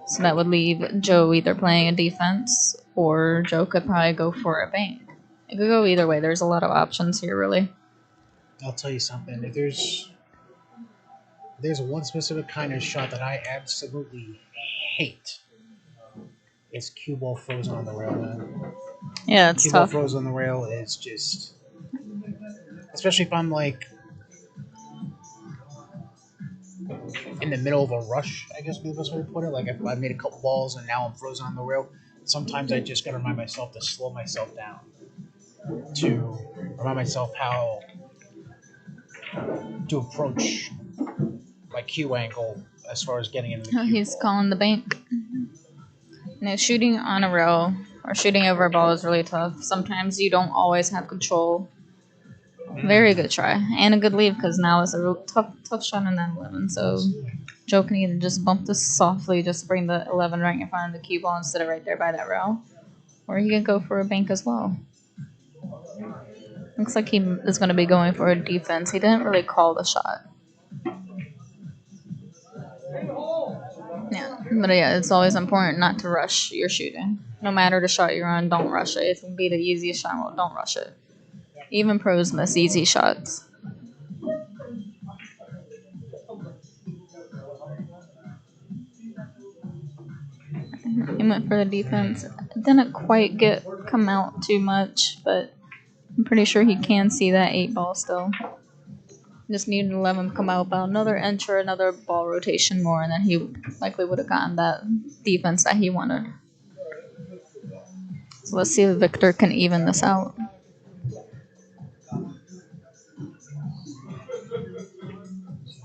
S3: So that would leave Joe either playing a defense, or Joe could probably go for a bank. It could go either way. There's a lot of options here, really.
S2: I'll tell you something. If there's there's one specific kind of shot that I absolutely hate. It's cue ball frozen on the rail, man.
S3: Yeah, it's
S2: Cue ball
S3: tough.
S2: frozen on the rail is just, especially if I'm like in the middle of a rush, I guess would be the best way to put it. Like if I made a couple balls and now I'm frozen on the rail, sometimes I just gotta remind myself to slow myself down, to remind myself how to approach my cue angle as far as getting into the
S3: Oh,
S2: cue
S3: he's
S2: ball.
S3: calling the bank. Now, shooting on a rail or shooting over a ball is really tough. Sometimes you don't always have control. Very good try. And a good leave because now it's a real tough shot in that 11. So Joe can either just bump this softly just to bring the 11 right in front of the cue ball instead of right there by that rail. Or he can go for a bank as well. Looks like he is going to be going for a defense. He didn't really call the shot. Yeah, but yeah, it's always important not to rush your shooting. No matter the shot you're on, don't rush it. If it can be the easiest shot, well, don't rush it. Even pros miss easy shots. He went for the defense. It didn't quite come out too much, but I'm pretty sure he can see that 8 ball still. Just needed 11 to come out about another inch or another ball rotation more, and then he likely would have gotten that defense that he wanted. So let's see if Victor can even this out.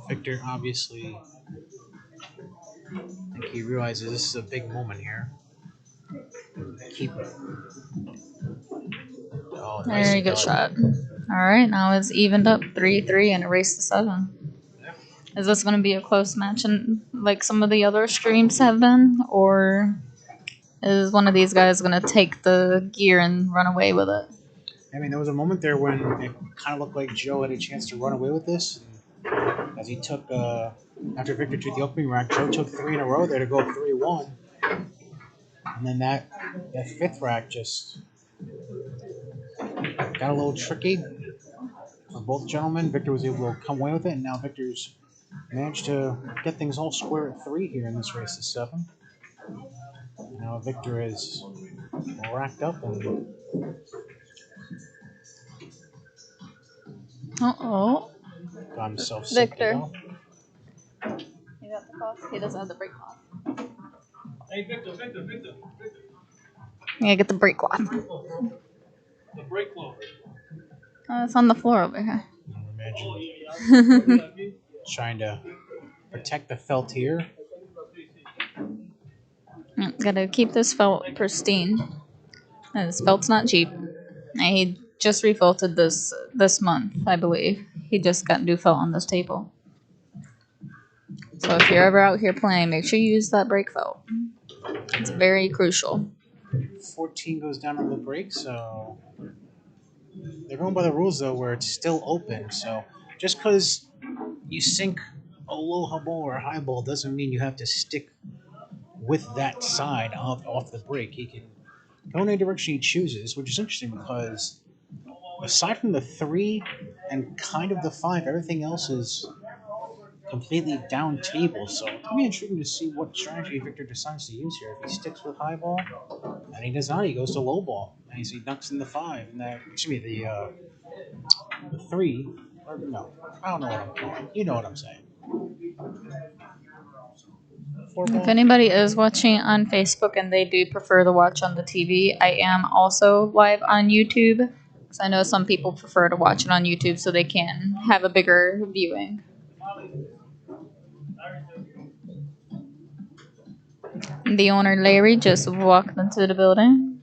S2: Victor obviously, I think he realizes this is a big moment here. Keep it. Oh,
S3: Very good shot. All right, now it's evened up 3-3 and a race to 7. Is this going to be a close match, and like some of the other streams have been, or is one of these guys going to take the gear and run away with it?
S2: I mean, there was a moment there when it kind of looked like Joe had a chance to run away with this. As he took, after Victor took the opening rack, Joe took 3 in a row there to go up 3-1. And then that 5th rack just got a little tricky for both gentlemen. Victor was able to come away with it, and now Victor's managed to get things all square at 3 here in this race to 7. Now Victor is racked up and got himself
S3: Victor.
S2: off.
S3: He got the cost? He doesn't have the brake cloth.
S4: Hey, Victor.
S3: Yeah, get the brake cloth.
S4: The brake cloth.
S3: It's on the floor over here.
S2: Imagine trying to protect the felt here.
S3: Gotta keep this felt pristine. This felt's not cheap. He just refelted this month, I believe. He just got new felt on this table. So if you're ever out here playing, make sure you use that brake felt. It's very crucial.
S2: 14 goes down on the break, so they're going by the rules though, where it's still open. So just because you sink a low ball or a high ball doesn't mean you have to stick with that side off the break. He can go in any direction he chooses, which is interesting because aside from the 3 and kind of the 5, everything else is completely down table. So it'll be intriguing to see what strategy Victor decides to use here. If he sticks with high ball, and he does not, he goes to low ball. And he knocks in the 5, and that, excuse me, the 3, or no, I don't know what I'm calling. You know what I'm saying. 4 ball.
S3: If anybody is watching on Facebook and they do prefer to watch on the TV, I am also live on YouTube. Because I know some people prefer to watch it on YouTube so they can have a bigger viewing. The owner, Larry, just walked into the building.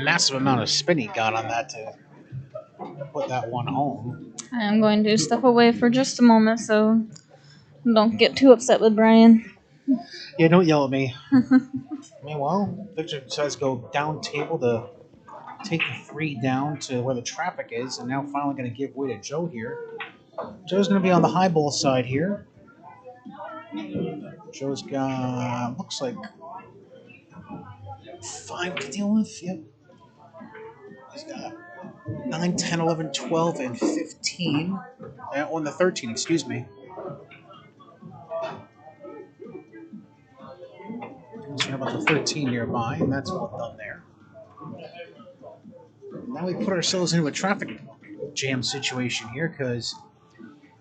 S2: Massive amount of spin he got on that to put that one home.
S3: I am going to step away for just a moment, so don't get too upset with Brian.
S2: Yeah, don't yell at me. Meanwhile, Victor decides to go down table to take the 3 down to where the traffic is, and now finally going to give way to Joe here. Joe's going to be on the high ball side here. Joe's got, looks like 5 to deal with. Yep. He's got 9, 10, 11, 12, and 15. On the 13, excuse me. So about the 13 nearby, and that's well done there. Now we put ourselves into a traffic jam situation here, because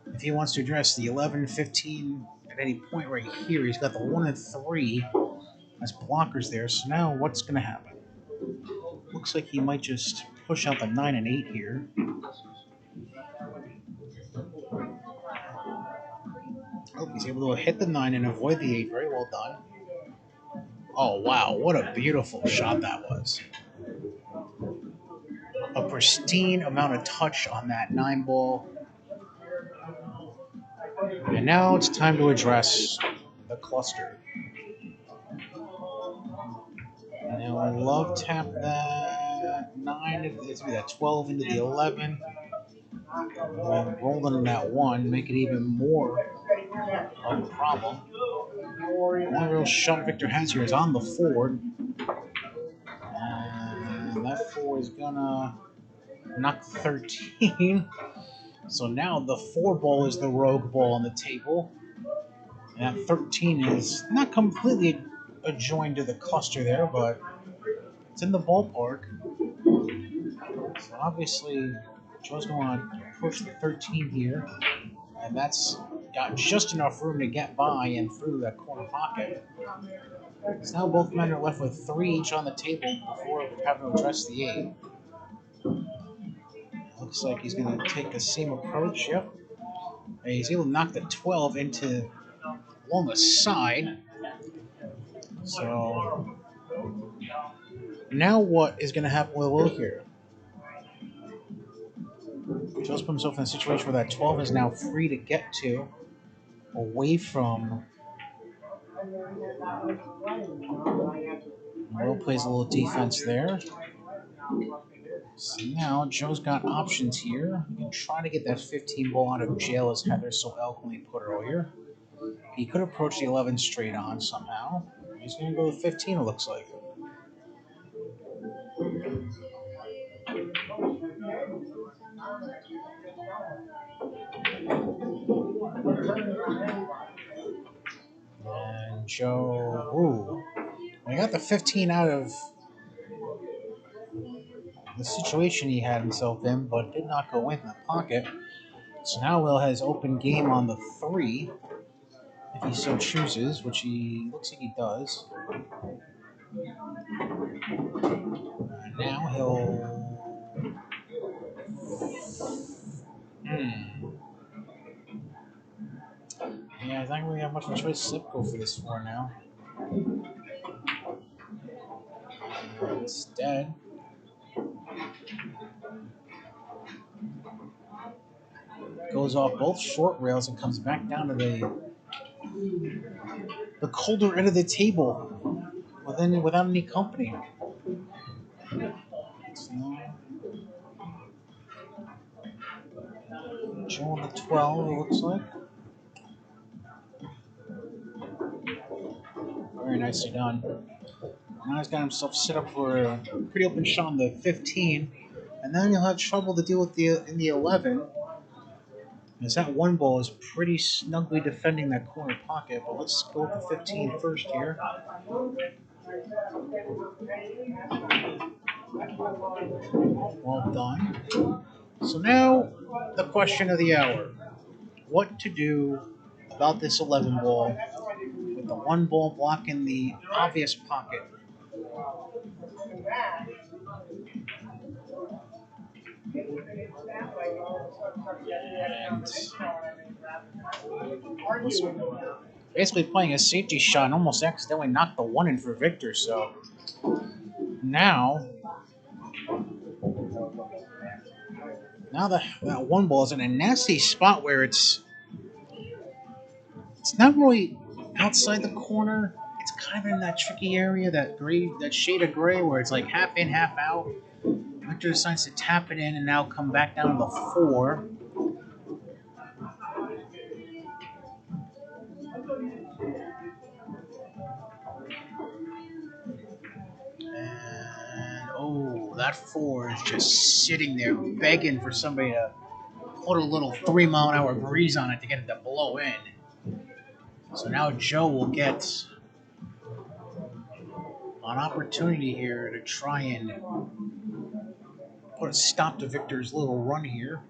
S2: if he wants to address the 11, 15 at any point right here, he's got the 1 and 3 as blockers there. So now what's going to happen? Looks like he might just push out the 9 and 8 here. Oh, he's able to hit the 9 and avoid the 8. Very well done. Oh, wow. What a beautiful shot that was. A pristine amount of touch on that 9 ball. And now it's time to address the cluster. Now I love tap that 9, it's gonna be that 12 into the 11. And roll in that 1, make it even more of a problem. One real shot Victor has here is on the 4. And that 4 is gonna knock 13. So now the 4 ball is the rogue ball on the table. And that 13 is not completely adjoined to the cluster there, but it's in the ballpark. So obviously, Joe's going to push the 13 here. And that's got just enough room to get by and through that corner pocket. So now both men are left with 3 each on the table before having to address the 8. Looks like he's going to take the same approach. Yep. And he's able to knock the 12 into along the side. So now what is going to happen with Will here? Joe's put himself in a situation where that 12 is now free to get to, away from. Will plays a little defense there. So now Joe's got options here. He can try to get that 15 ball out of jail, as Heather so eloquently put earlier. He could approach the 11 straight on somehow. He's going to go with 15, it looks like. And Joe, we got the 15 out of the situation he had himself in, but did not go in the pocket. So now Will has open game on the 3, if he so chooses, which he looks like he does. And now he'll. Yeah, I don't really have much of a choice. Slip go for this 4 now. Instead, goes off both short rails and comes back down to the colder end of the table without any company. So, Joe on the 12, it looks like. Very nicely done. Now he's got himself set up for a pretty open shot on the 15, and then he'll have trouble to deal with in the 11. As that 1 ball is pretty snugly defending that corner pocket, but let's go with the 15 first here. Well done. So now, the question of the hour. What to do about this 11 ball with the 1 ball blocking the obvious pocket? And basically playing a safety shot and almost accidentally knocked the 1 in for Victor. So now that 1 ball is in a nasty spot where it's not really outside the corner. It's kind of in that tricky area, that shade of gray where it's like half in, half out. Victor decides to tap it in and now come back down to the 4. that 4 is just sitting there begging for somebody to put a little 3-mile-an-hour breeze on it to get it to blow in. So now Joe will get an opportunity here to try and put a stop to Victor's little run here.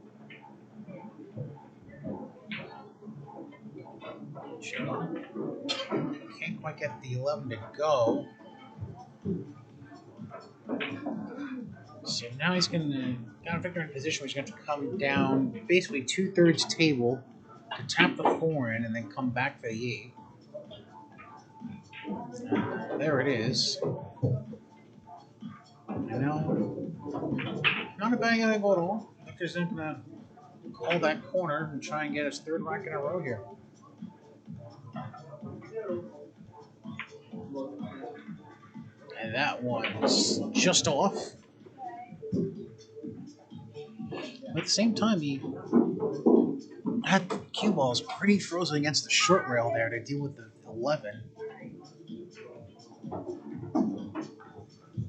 S2: Joe can't quite get the 11 to go. So now he's going to got Victor in a position where he's going to come down basically 2/3 table to tap the 4 in and then come back for the 8. There it is. And now, not a bad angle at all. Victor's going to call that corner and try and get his 3rd rack in a row here. And that one's just off. At the same time, he had the cue balls pretty frozen against the short rail there to deal with the 11.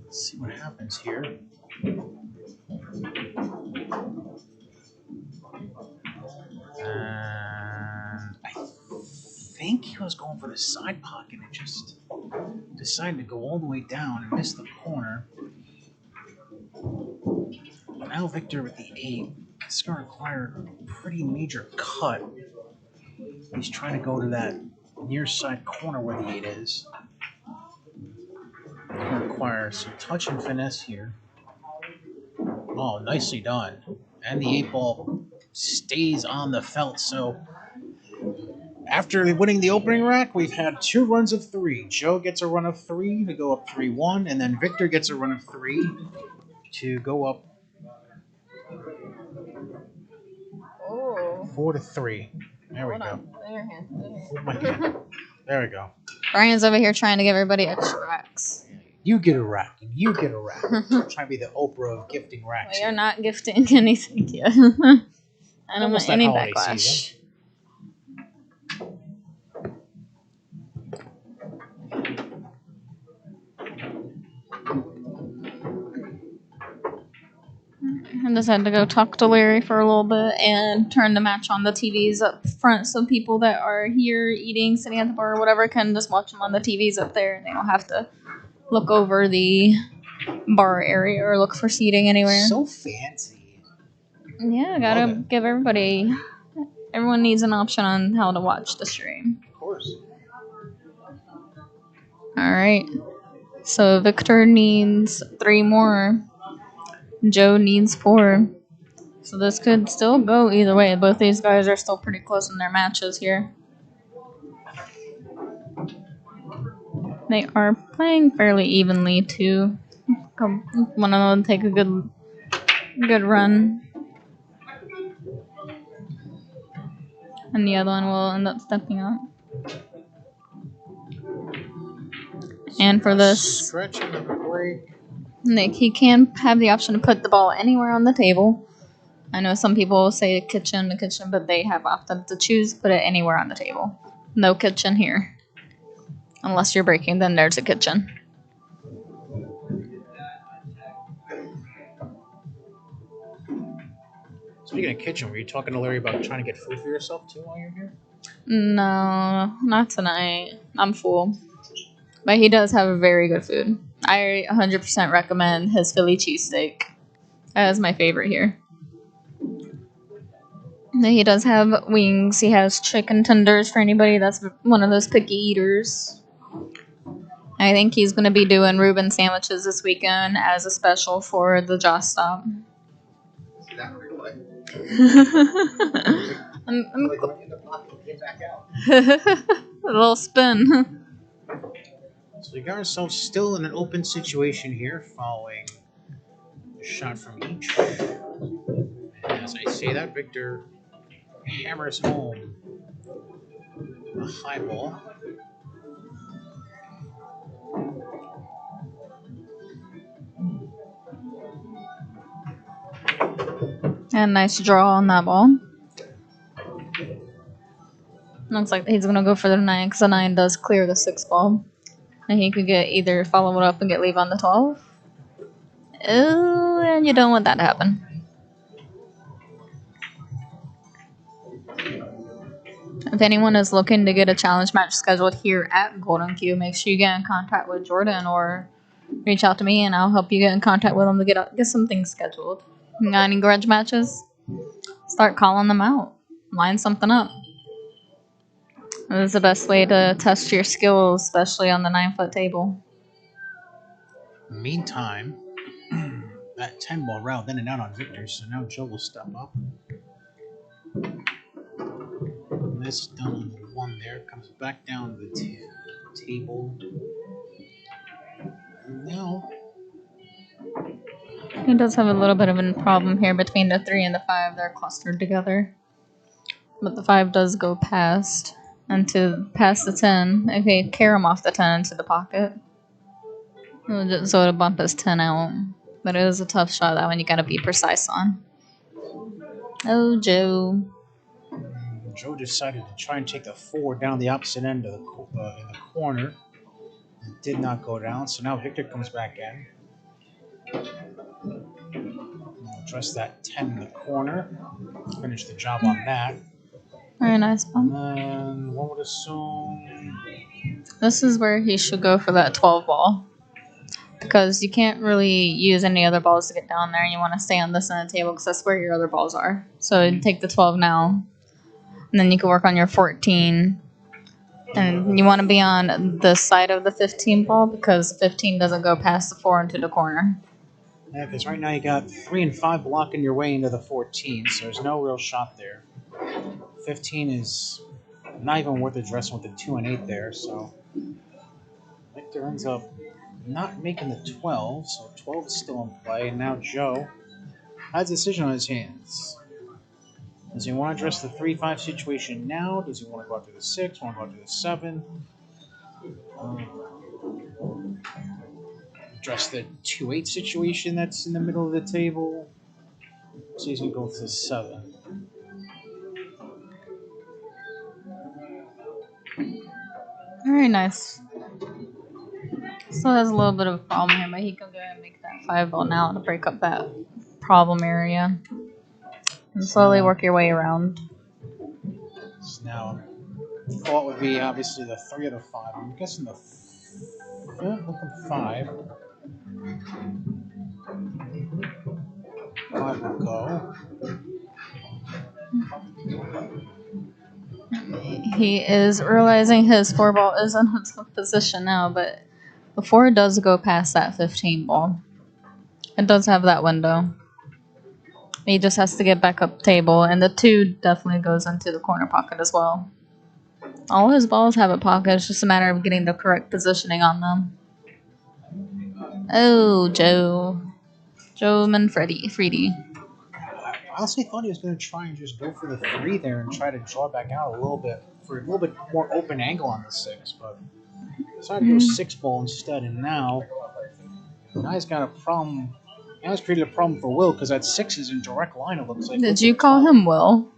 S2: Let's see what happens here. And I think he was going for the side pocket and just decided to go all the way down and miss the corner. Now Victor with the 8. It's going to require a pretty major cut. He's trying to go to that near side corner where the 8 is. It's going to require some touch and finesse here. Oh, nicely done. And the 8 ball stays on the felt. So after winning the opening rack, we've had 2 runs of 3. Joe gets a run of 3 to go up 3-1, and then Victor gets a run of 3 to go up 4-3. There we go. Hold my hand. There we go.
S3: Brian's over here trying to give everybody extra racks.
S2: You get a rack. You get a rack. Trying to be the Oprah of gifting racks.
S3: We are not gifting anything yet. I don't
S2: Almost
S3: want any
S2: that holiday
S3: backlash.
S2: season.
S3: I just had to go talk to Larry for a little bit and turn the match on the TVs up front so people that are here eating, sitting at the bar or whatever can just watch them on the TVs up there and they don't have to look over the bar area or look for seating anywhere.
S2: So fancy.
S3: Yeah, I gotta give everyone needs an option on how to watch the stream.
S2: Of course.
S3: Alright. So Victor needs 3 more. Joe needs 4. So this could still go either way. Both these guys are still pretty close in their matches here. They are playing fairly evenly too. One of them take a good run. And the other one will end up stepping up. And for this,
S2: Stretch into the break.
S3: Nick, he can have the option to put the ball anywhere on the table. I know some people say the kitchen, but they have opted to choose put it anywhere on the table. No kitchen here. Unless you're breaking, then there's a kitchen.
S2: Speaking of kitchen, were you talking to Larry about trying to get food for yourself too while you're here?
S3: No, not tonight. I'm full. But he does have very good food. I 100% recommend his Philly cheesesteak. That is my favorite here. He does have wings. He has chicken tenders for anybody that's one of those picky eaters. I think he's going to be doing Reuben sandwiches this weekend as a special for the Joss Stop. A little spin.
S2: So we got ourselves still in an open situation here following a shot from each. And as I say that, Victor hammers home a high ball.
S3: And nice draw on that ball. Looks like he's going to go for the 9 because the 9 does clear the 6 ball. And he could get either follow it up and get leave on the 12. Oh, and you don't want that to happen. If anyone is looking to get a challenge match scheduled here at Golden Cue, make sure you get in contact with Jordan or reach out to me and I'll help you get in contact with them to get some things scheduled. You got any grudge matches? Start calling them out. Line something up. This is the best way to test your skills, especially on the 9-foot table.
S2: Meantime, that 10 ball route then and out on Victor, so now Joe will step up. This done on the 1 there, comes back down to the table. Now,
S3: He does have a little bit of a problem here between the 3 and the 5. They're clustered together. But the 5 does go past the 10. Okay, carry him off the 10 into the pocket. So it'll bump his 10 out. But it is a tough shot, that one you gotta be precise on. Oh, Joe.
S2: Joe decided to try and take the 4 down the opposite end of in the corner. It did not go down, so now Victor comes back in. We'll address that 10 in the corner. Finish the job on that.
S3: Very nice bump.
S2: And then one would assume...
S3: This is where he should go for that 12 ball. Because you can't really use any other balls to get down there. And you want to stay on this end of the table because that's where your other balls are. So take the 12 now. And then you can work on your 14. And you want to be on the side of the 15 ball because 15 doesn't go past the 4 into the corner.
S2: Yeah, because right now you got 3 and 5 blocking your way into the 14, so there's no real shot there. 15 is not even worth addressing with the 2 and 8 there, so Victor ends up not making the 12, so 12 is still in play, and now Joe has a decision on his hands. Does he want to address the 3-5 situation now? Does he want to go after the 6? Want to go after the 7? Address the 2-8 situation that's in the middle of the table. So he's going to go to the 7.
S3: Very nice. Still has a little bit of a problem here, but he can go ahead and make that 5 ball now to break up that problem area. And slowly work your way around.
S2: So now, thought would be obviously the 3 or the 5. I'm guessing the 5. 5 will go.
S3: He is realizing his 4 ball is in a tough position now, but the 4 does go past that 15 ball. It does have that window. He just has to get back up table, and the 2 definitely goes into the corner pocket as well. All his balls have a pocket, it's just a matter of getting the correct positioning on them. Oh, Joe. Joe Manfredi.
S2: I honestly thought he was going to try and just go for the 3 there and try to draw back out a little bit for a little bit more open angle on the 6, but decided to go 6 ball instead, and now he's got a problem. Now he's created a problem for Will because that 6 is in direct line, it looks like.
S3: Did you call him Will?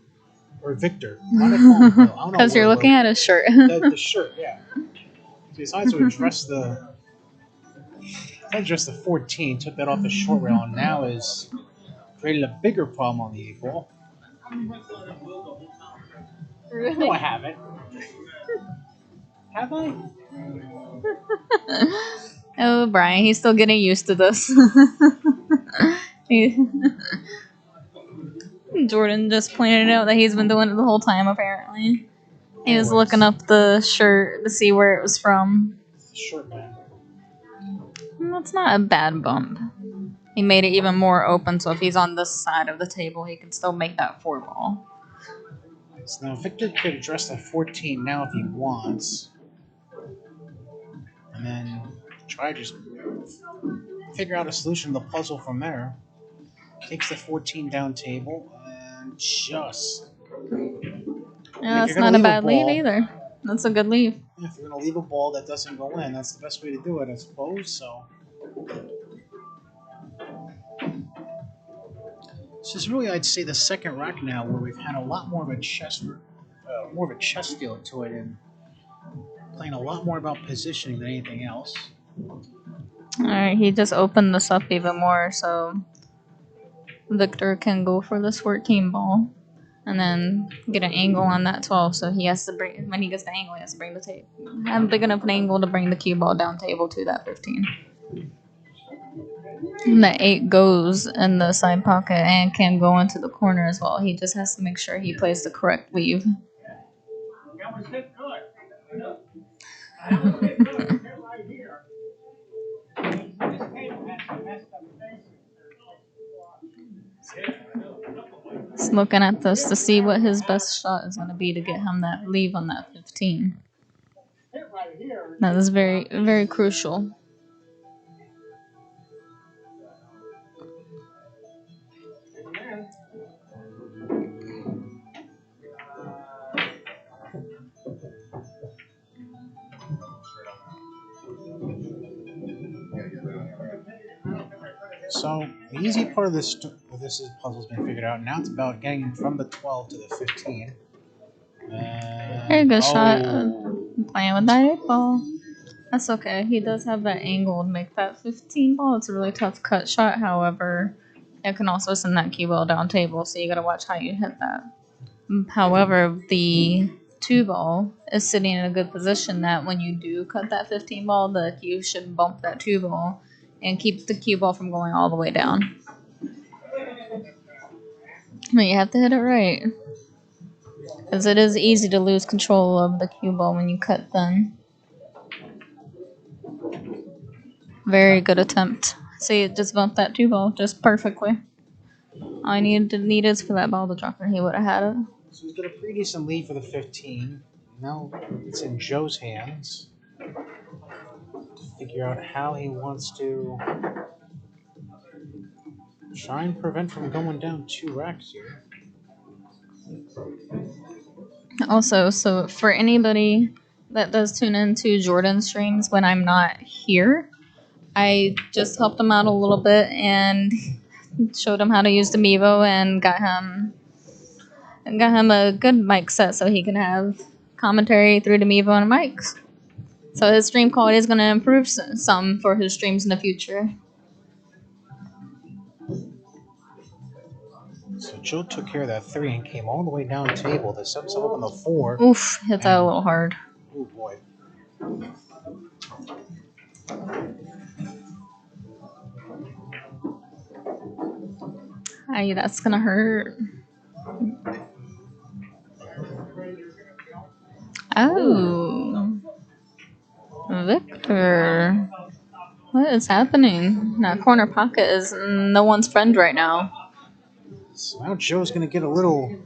S2: Or Victor. Why did I call him Will? I don't know.
S3: Because you're looking at his shirt.
S2: The shirt, yeah. So he decides to address the 14, took that off the short rail, and now is created a bigger problem on the 8 ball.
S3: Really?
S2: No, I haven't. Have I?
S3: Oh, Brian, he's still getting used to this. Jordan just pointed out that he's been doing it the whole time, apparently. He was looking up the shirt to see where it was from.
S2: Shirt, man.
S3: That's not a bad bump. He made it even more open, so if he's on this side of the table, he can still make that 4 ball.
S2: So now Victor could address that 14 now if he wants. And then try to just figure out a solution to the puzzle from there. Takes the 14 down table and just...
S3: Yeah, that's not a bad lead either. That's a good lead.
S2: If you're going to leave a ball that doesn't go in, that's the best way to do it, I suppose. So this is really, I'd say, the second rack now where we've had a lot more of a chess feel to it, and playing a lot more about positioning than anything else.
S3: Alright, he just opened this up even more so Victor can go for this 14 ball and then get an angle on that 12. So he has to bring, when he gets the angle, he has to bring the table. Have big enough an angle to bring the cue ball down table to that 15. And the 8 goes in the side pocket and can go into the corner as well. He just has to make sure he plays the correct weave. Just looking at this to see what his best shot is going to be to get him that leave on that 15. That is very, very crucial.
S2: So the easy part of this puzzle's been figured out. Now it's about getting from the 12 to the 15.
S3: Very good shot. Playing with that 8 ball. That's okay. He does have that angle to make that 15 ball. It's a really tough cut shot. However, it can also send that cue ball down table, so you gotta watch how you hit that. However, the 2 ball is sitting in a good position that when you do cut that 15 ball, the cue should bump that 2 ball and keep the cue ball from going all the way down. But you have to hit it right. Because it is easy to lose control of the cue ball when you cut thin. Very good attempt. See, it just bumped that 2 ball just perfectly. All I needed is for that ball to drop and he would have had it.
S2: So he's got a pretty decent lead for the 15. Now it's in Joe's hands to figure out how he wants to try and prevent from going down 2 racks here.
S3: Also, so for anybody that does tune into Jordan's streams when I'm not here, I just helped him out a little bit and showed him how to use the Mevo and got him a good mic set so he can have commentary through the Mevo and mics. So his stream quality is going to improve some for his streams in the future.
S2: So Joe took care of that 3 and came all the way down table to set himself up on the 4.
S3: Oof, hit that a little hard.
S2: Oh boy.
S3: Ay, that's gonna hurt. Oh. Victor. What is happening? That corner pocket is no one's friend right now.
S2: So now Joe's going to get a little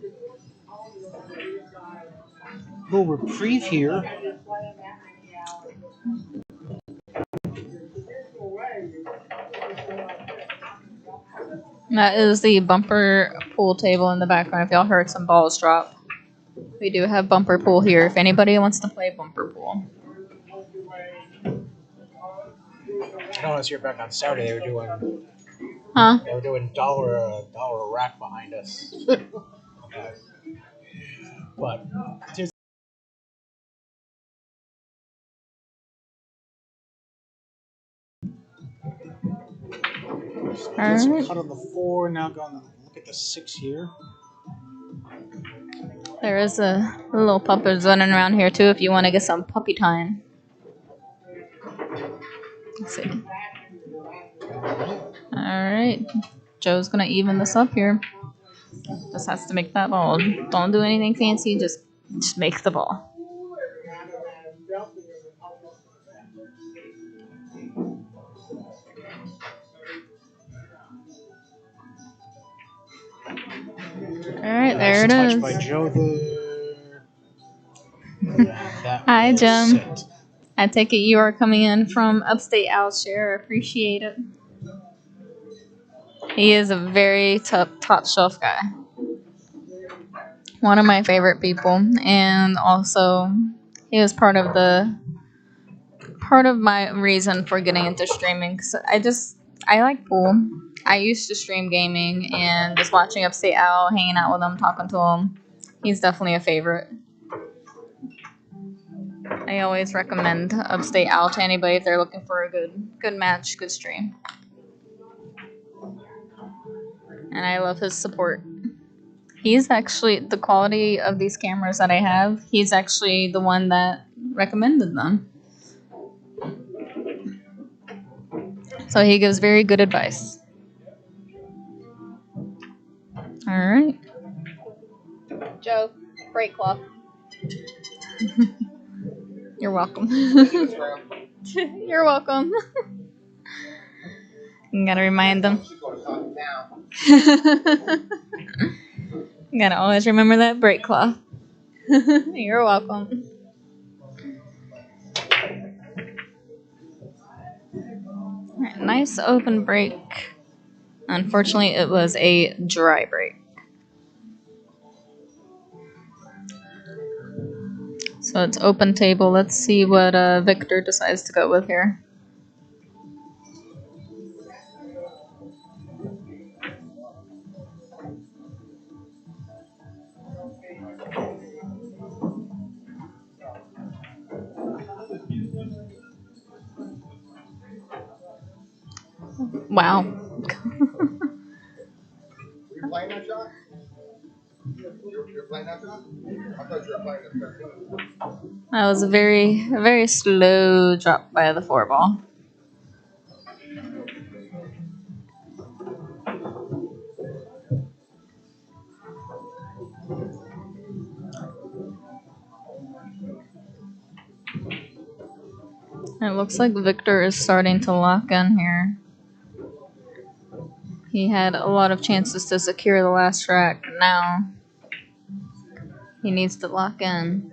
S2: reprieve here.
S3: That is the bumper pool table in the background. If y'all heard some balls drop, we do have bumper pool here. If anybody wants to play bumper pool.
S2: I know I was here back on Saturday. They were doing dollar a rack behind us. But
S3: Alright.
S2: cut on the 4. Now going to look at the 6 here.
S3: There is a little puppers running around here too if you want to get some puppy time. Let's see. Alright. Joe's gonna even this up here. Just has to make that ball. Don't do anything fancy, just make the ball. Alright, there it
S2: Touch
S3: is.
S2: by Joe
S3: Hi, Jim. I take it you are coming in from upstate Alshire. I appreciate it. He is a very top shelf guy. One of my favorite people, and also he was part of my reason for getting into streaming. Cause I like pool. I used to stream gaming and just watching Upstate Al, hanging out with him, talking to him. He's definitely a favorite. I always recommend Upstate Al to anybody if they're looking for a good match, good stream. And I love his support. He's actually, the quality of these cameras that I have, he's actually the one that recommended them. So he gives very good advice. Alright. Joe, break cloth. You're welcome. You're welcome. You gotta remind them. You gotta always remember that break cloth. You're welcome. Alright, nice open break. Unfortunately, it was a dry break. So it's open table. Let's see what Victor decides to go with here. Wow.
S2: Were you playing that shot? You're playing that shot? I thought you were playing the 13.
S3: That was a very slow drop by the 4-ball. It looks like Victor is starting to lock in here. He had a lot of chances to secure the last rack. Now he needs to lock in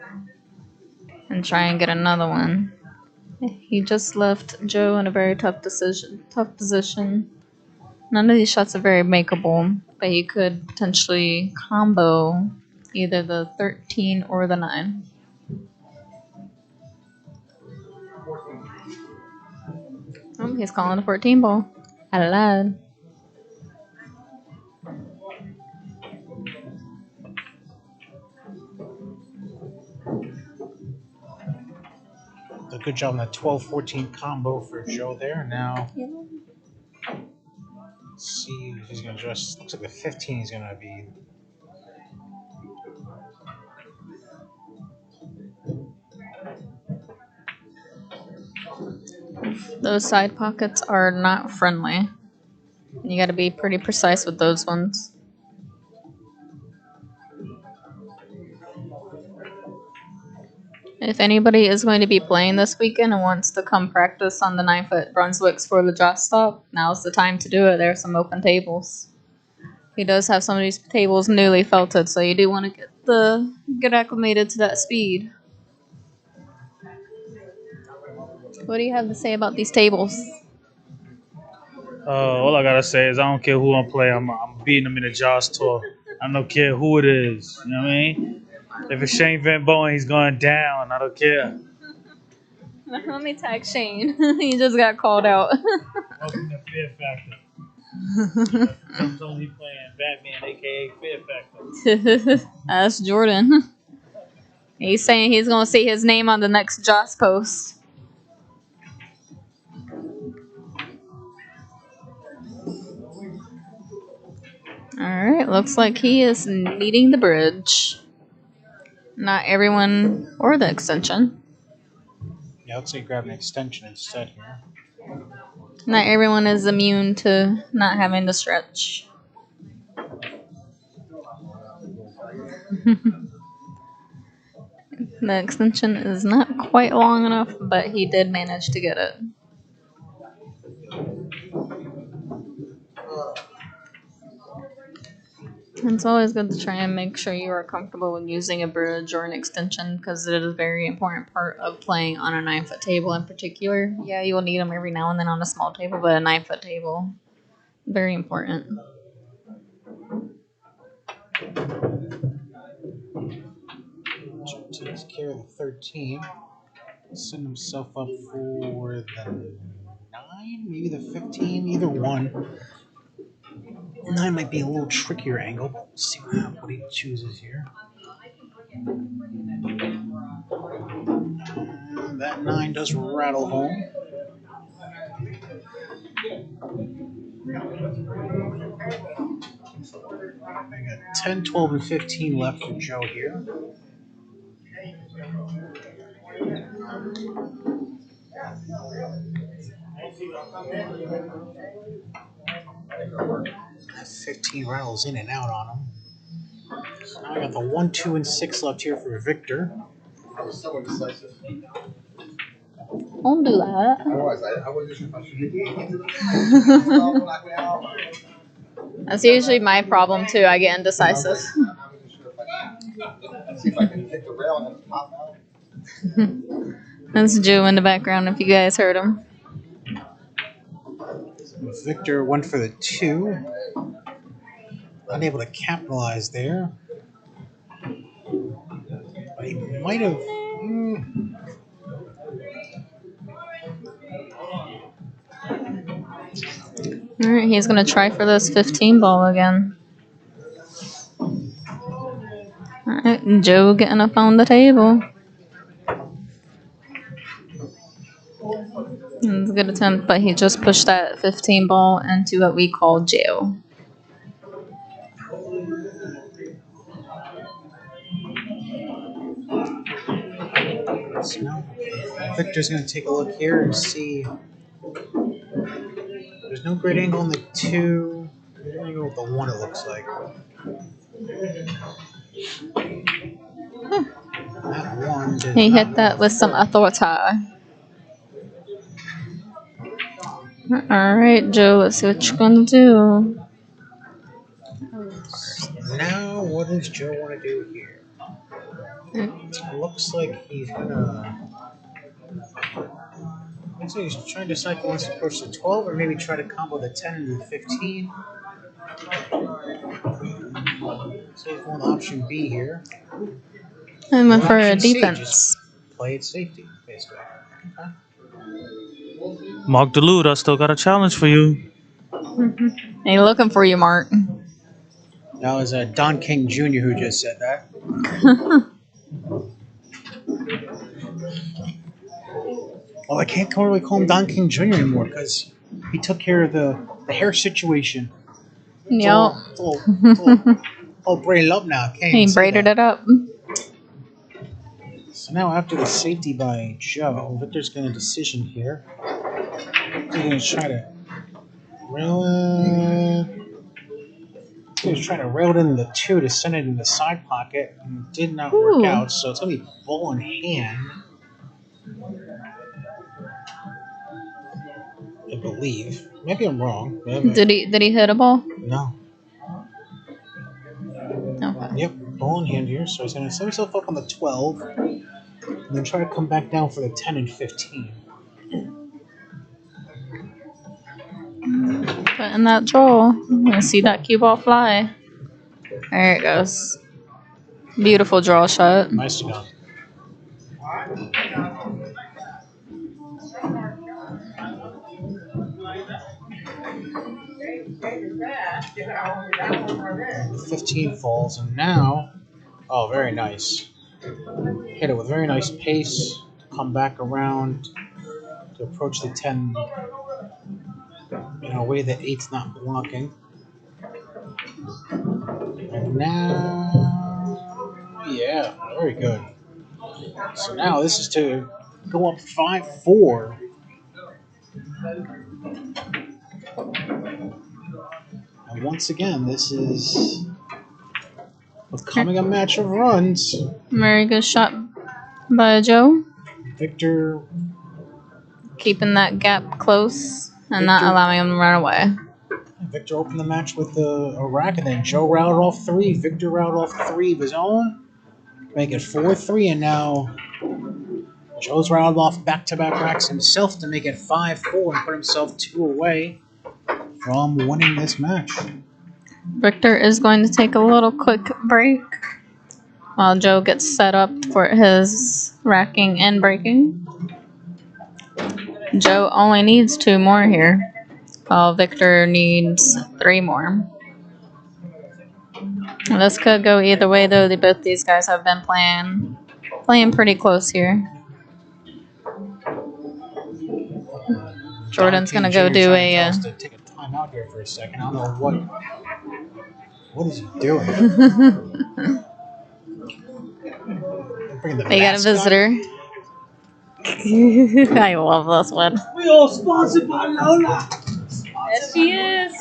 S3: and try and get another one. He just left Joe in a very tough position. None of these shots are very makeable, but he could potentially combo either the 13 or the 9. Oh, he's calling a 14 ball. I lied.
S2: A good job on that 12-14 combo for Joe there. Now, let's see if he's going to just. Looks like the 15 is going to be.
S3: Those side pockets are not friendly. You gotta be pretty precise with those ones. If anybody is going to be playing this weekend and wants to come practice on the 9-foot Brunswicks for the draw stop, now's the time to do it. There are some open tables. He does have some of these tables newly felted, so you do want to get acclimated to that speed. What do you have to say about these tables?
S4: All I gotta say is I don't care who I'm playing. I'm beating them in the Jaws tour. I don't care who it is. You know what I mean? If it's Shane Van Bowen, he's going down. I don't care.
S3: Let me tag Shane. He just got called out.
S4: Welcome to Fear Factor. I'm only playing Batman, aka Fear Factor.
S3: That's Jordan. He's saying he's gonna see his name on the next Joss post. Alright, looks like he is needing the bridge. Not everyone, or the extension.
S2: Yeah, let's say grab an extension instead here.
S3: Not everyone is immune to not having to stretch. The extension is not quite long enough, but he did manage to get it. It's always good to try and make sure you are comfortable with using a bridge or an extension because it is a very important part of playing on a 9-foot table in particular. Yeah, you will need them every now and then on a small table, but a 9-foot table, very important.
S2: Joe takes care of the 13. Send himself up for the 9, maybe the 15, either one. 9 might be a little trickier angle, but let's see what he chooses here. That 9 does rattle home. I got 10, 12, and 15 left for Joe here. That 15 rattles in and out on him. So now I got the 1, 2, and 6 left here for Victor.
S6: I was somewhat decisive.
S3: Don't do that.
S6: I was. I wasn't sure if I should.
S3: That's usually my problem too. I get indecisive.
S6: I wasn't sure if I should see if I can hit the rail and then pop out.
S3: That's Joe in the background if you guys heard him.
S2: Victor went for the 2. Unable to capitalize there. But he might have.
S3: Alright, he's gonna try for this 15 ball again. Alright, Joe getting up on the table. It's a good attempt, but he just pushed that 15 ball into what we call jail.
S2: So now Victor's going to take a look here and see. There's no great angle on the 2. There's no angle with the 1, it looks like. That 1 did
S3: He
S2: not
S3: hit that with some authority. Alright, Joe, let's see what you're gonna do.
S2: Now, what does Joe want to do here? It looks like he's gonna. Looks like he's trying to decide if he wants to push the 12 or maybe try to combo the 10 and the 15. So he's going option B here.
S3: I went for a
S2: Option C,
S3: defense.
S2: just play it safety, basically. Okay.
S4: Mark Delude, I still got a challenge for you.
S3: Ain't looking for you, Mark.
S2: That was Don King Jr. who just said that. Well, I can't really call him Don King Jr. anymore because he took care of the hair situation.
S3: Yep.
S2: It's all braided up now. Can't
S3: He
S2: even say
S3: braided
S2: that.
S3: it up.
S2: So now after the safety by Joe, Victor's going to decision here. He's going to try to rail it. He was trying to rail it into the 2 to send it in the side pocket. And it did not work
S3: Ooh.
S2: out, so it's going to be ball in hand. I believe. Maybe I'm wrong. Maybe.
S3: Did he hit a ball?
S2: No.
S3: Okay.
S2: Yep, ball in hand here. So he's going to set himself up on the 12. And then try to come back down for the 10 and 15.
S3: But in that draw, I'm gonna see that cue ball fly. There it goes. Beautiful draw shot.
S2: Nicely done. The 15 falls, and now, oh, very nice. Hit it with very nice pace. Come back around to approach the 10 in a way that 8's not blocking. And now, yeah, very good. So now this is to go up 5-4. And once again, this is becoming a match of runs.
S3: Very good shot by Joe.
S2: Victor
S3: Keeping that gap close and not allowing him to run away.
S2: Victor opened the match with a rack, and then Joe routed off 3. Victor routed off 3 of his own, make it 4-3, and now Joe's routed off back-to-back racks himself to make it 5-4 and put himself 2 away from winning this match.
S3: Victor is going to take a little quick break while Joe gets set up for his racking and breaking. Joe only needs 2 more here, while Victor needs 3 more. This could go either way, though. Both these guys have been playing pretty close here. Jordan's
S2: Down
S3: gonna
S2: King
S3: go
S2: Jr.
S3: do
S2: trying to tell
S3: a.
S2: us to take a time out here for a second. I don't know what is he doing. Bringing the
S3: They got a
S2: mascot.
S3: visitor. I love this one.
S1: We all sponsored by Lola.
S3: Yes, she is.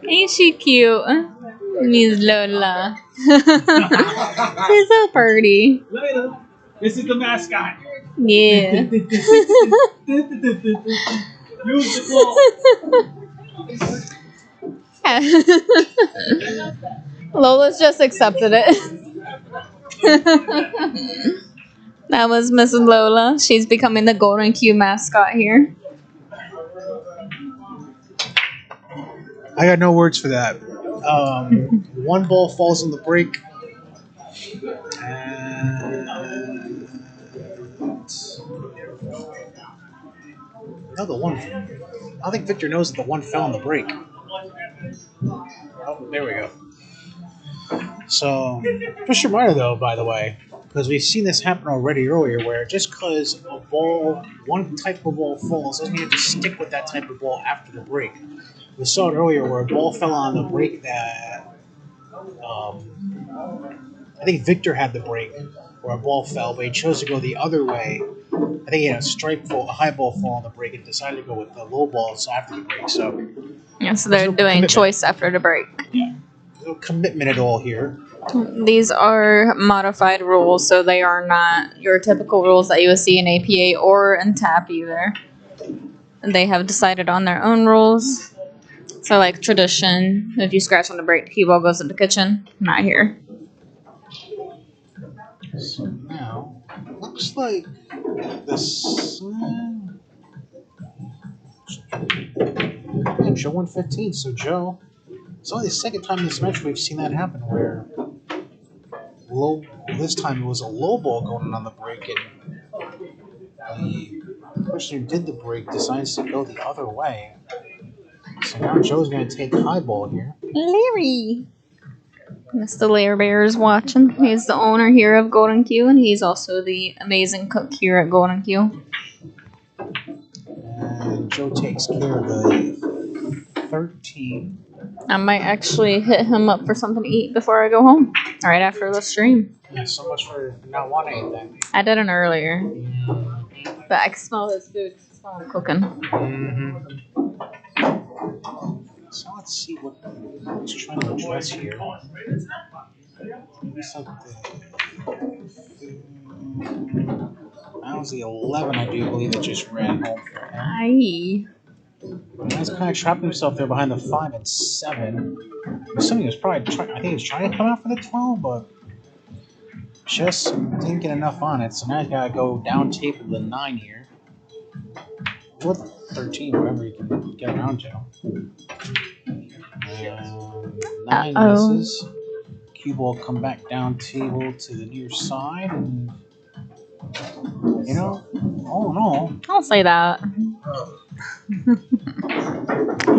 S3: Ain't she cute? Miss Lola. She's so pretty.
S4: Later. This is the mascot.
S3: Yeah.
S4: Use the claw.
S3: Lola's just accepted it. That was Mrs. Lola. She's becoming the Golden Cue mascot here.
S2: I got no words for that. One ball falls on the break. And no, the one. I think Victor knows that the one fell on the break. Oh, there we go. So, just a reminder though, by the way, because we've seen this happen already earlier, where just because a ball, one type of ball falls, doesn't mean you have to stick with that type of ball after the break. We saw it earlier where a ball fell on the break that I think Victor had the break where a ball fell, but he chose to go the other way. I think he had a high ball fall on the break and decided to go with the low balls after the break. So,
S3: Yeah, so they're doing choice after the break.
S2: yeah, no commitment at all here.
S3: These are modified rules, so they are not your typical rules that you would see in APA or in TAP either. They have decided on their own rules. So like tradition, if you scratch on the break, the cue ball goes in the kitchen. Not here.
S2: So now, looks like this. Yeah, Joe 115. So Joe, it's only the second time this match we've seen that happen where this time it was a low ball going on the break, and the person who did the break decides to go the other way. So now Joe's going to take high ball here.
S3: Larry! Mr. Lair Bear is watching. He's the owner here of Golden Cue, and he's also the amazing cook here at Golden Cue.
S2: And Joe takes care of the 13.
S3: I might actually hit him up for something to eat before I go home, right after the stream.
S2: Yeah, so much for not wanting anything.
S3: I didn't earlier, but I can smell his food. I can smell him cooking.
S2: So let's see what he's trying to address here. Looks like that was the 11, I do believe, that just ran home for him.
S3: Aye.
S2: He's kind of trapped himself there behind the 5 and 7. Something was probably I think he was trying to come out for the 12, but just didn't get enough on it. So now he's got to go down table the 9 here. Or 13, whatever he can get around to. 9 misses. Cue ball come back down table to the near side, and oh no.
S3: I'll say that.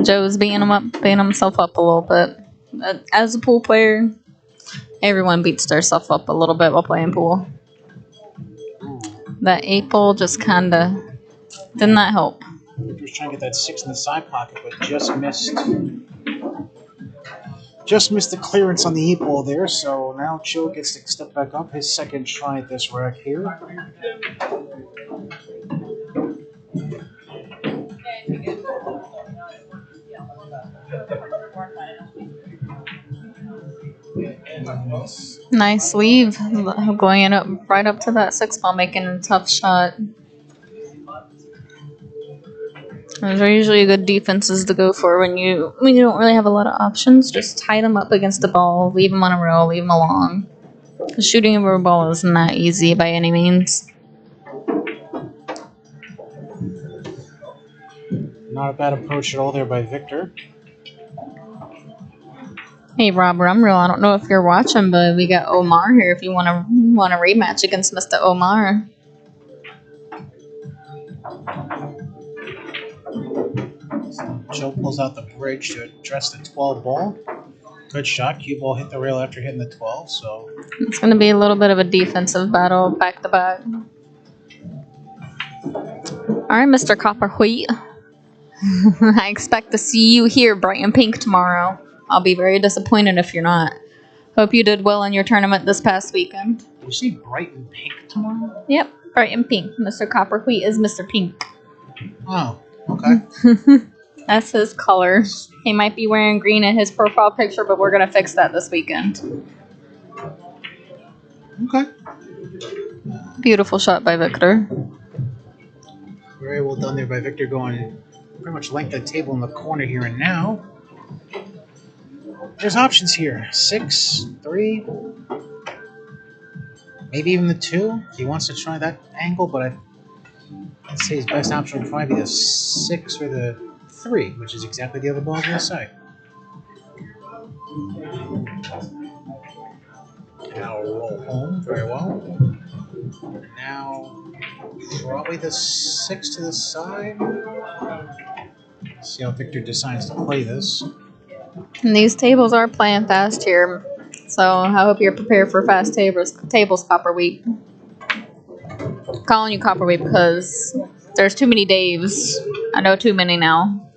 S3: Joe's beating himself up a little bit. As a pool player, everyone beats themselves up a little bit while playing pool. That 8 ball just kinda did not help.
S2: He was trying to get that 6 in the side pocket, but just missed. Just missed the clearance on the 8 ball there, so now Joe gets to step back up. His second try at this rack here.
S3: Nice leave, going up right up to that 6 ball, making a tough shot. Those are usually good defenses to go for when you don't really have a lot of options. Just tie them up against the ball, leave them on a row, leave them along. Because shooting over a ball is not easy by any means.
S2: Not a bad approach at all there by Victor.
S3: Hey Robert, I'm real. I don't know if you're watching, but we got Omar here. If you want a rematch against Mr. Omar.
S2: Joe pulls out the bridge to address the 12 ball. Good shot. Cue ball hit the rail after hitting the 12, so
S3: It's going to be a little bit of a defensive battle back to back. Alright, Mr. Copperwheat. I expect to see you here bright and pink tomorrow. I'll be very disappointed if you're not. Hope you did well in your tournament this past weekend.
S2: You see bright and pink tomorrow?
S3: Yep, bright and pink. Mr. Copperwheat is Mr. Pink.
S2: Oh, okay.
S3: That's his color. He might be wearing green in his profile picture, but we're gonna fix that this weekend.
S2: Okay.
S3: Beautiful shot by Victor.
S2: Very well done there by Victor, going pretty much length of the table in the corner here and now. There's options here. 6, 3, maybe even the 2. He wants to try that angle, but I'd say his best option would probably be the 6 or the 3, which is exactly the other ball on the other side. Now roll home, very well. Now probably the 6 to the side. See how Victor decides to play this.
S3: And these tables are playing fast here, so I hope you're prepared for fast tables, Copperwheat. Calling you Copperwheat because there's too many Daves. I know too many now.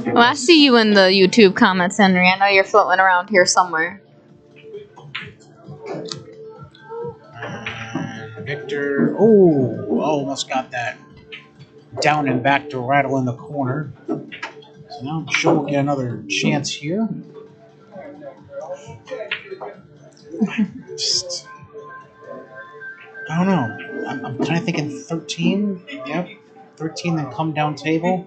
S3: Well, I see you in the YouTube comments, Henry. I know you're floating around here somewhere.
S2: And Victor, oh, almost got that down and back to rattle in the corner. So now Joe will get another chance here. Just, I don't know. I'm kind of thinking 13. Yep, 13 then come down table.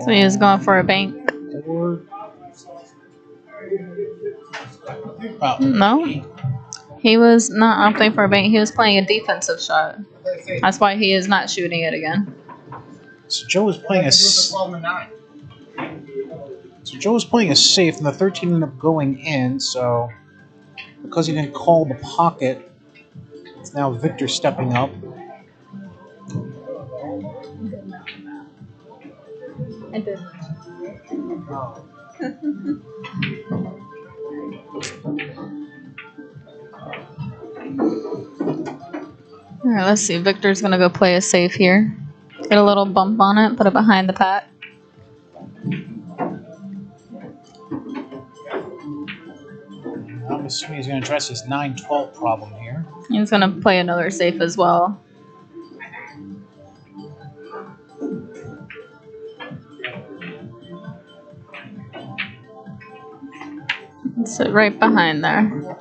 S3: So he was going for a bank.
S2: Or,
S3: No, he was not opting for a bank. He was playing a defensive shot. That's why he is not shooting it again.
S2: so Joe was playing a. So Joe was playing a safe, and the 13 ended up going in. So because he didn't call the pocket, it's now Victor stepping up.
S3: I did. Alright, let's see. Victor's gonna go play a safe here. Get a little bump on it, put it behind the pack.
S2: I'm assuming he's going to address his 9-12 problem here.
S3: He's gonna play another safe as well. Sit right behind there.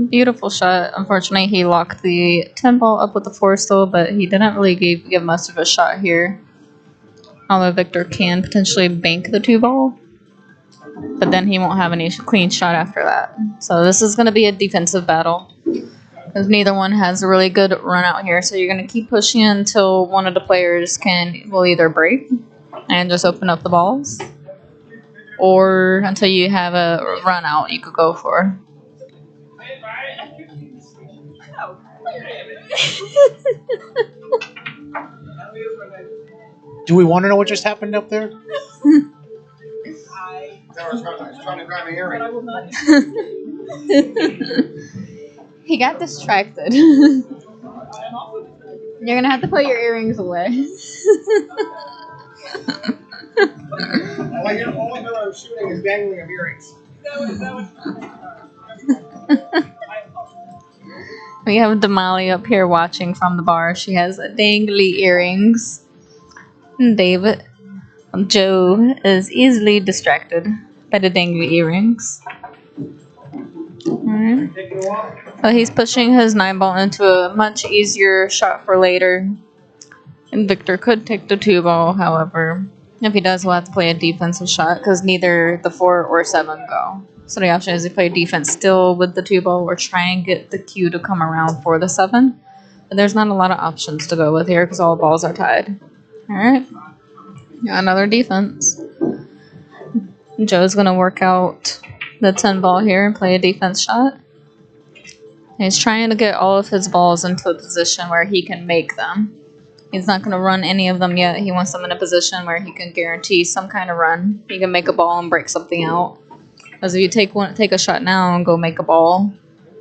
S3: Beautiful shot. Unfortunately, he locked the 10 ball up with the 4 still, but he didn't really give much of a shot here. Although Victor can potentially bank the 2 ball, but then he won't have any clean shot after that. So this is going to be a defensive battle because neither one has a really good run out here. So you're going to keep pushing until one of the players will either break and just open up the balls, or until you have a run out you could go for.
S2: Do we want to know what just happened up there?
S6: I was trying to grab my earring.
S3: He got distracted. You're gonna have to put your earrings away.
S6: All I know I'm shooting is dangling of earrings.
S3: We have Damali up here watching from the bar. She has dangly earrings. Joe is easily distracted by the dangly earrings. Alright. Well, he's pushing his 9 ball into a much easier shot for later. And Victor could take the 2 ball, however. If he does, we'll have to play a defensive shot because neither the 4 or 7 go. So the option is to play defense still with the 2 ball or try and get the cue to come around for the 7. But there's not a lot of options to go with here because all balls are tied. Alright. Another defense. Joe's going to work out the 10 ball here and play a defense shot. He's trying to get all of his balls into a position where he can make them. He's not going to run any of them yet. He wants them in a position where he can guarantee some kind of run. He can make a ball and break something out. Because if you take a shot now and go make a ball,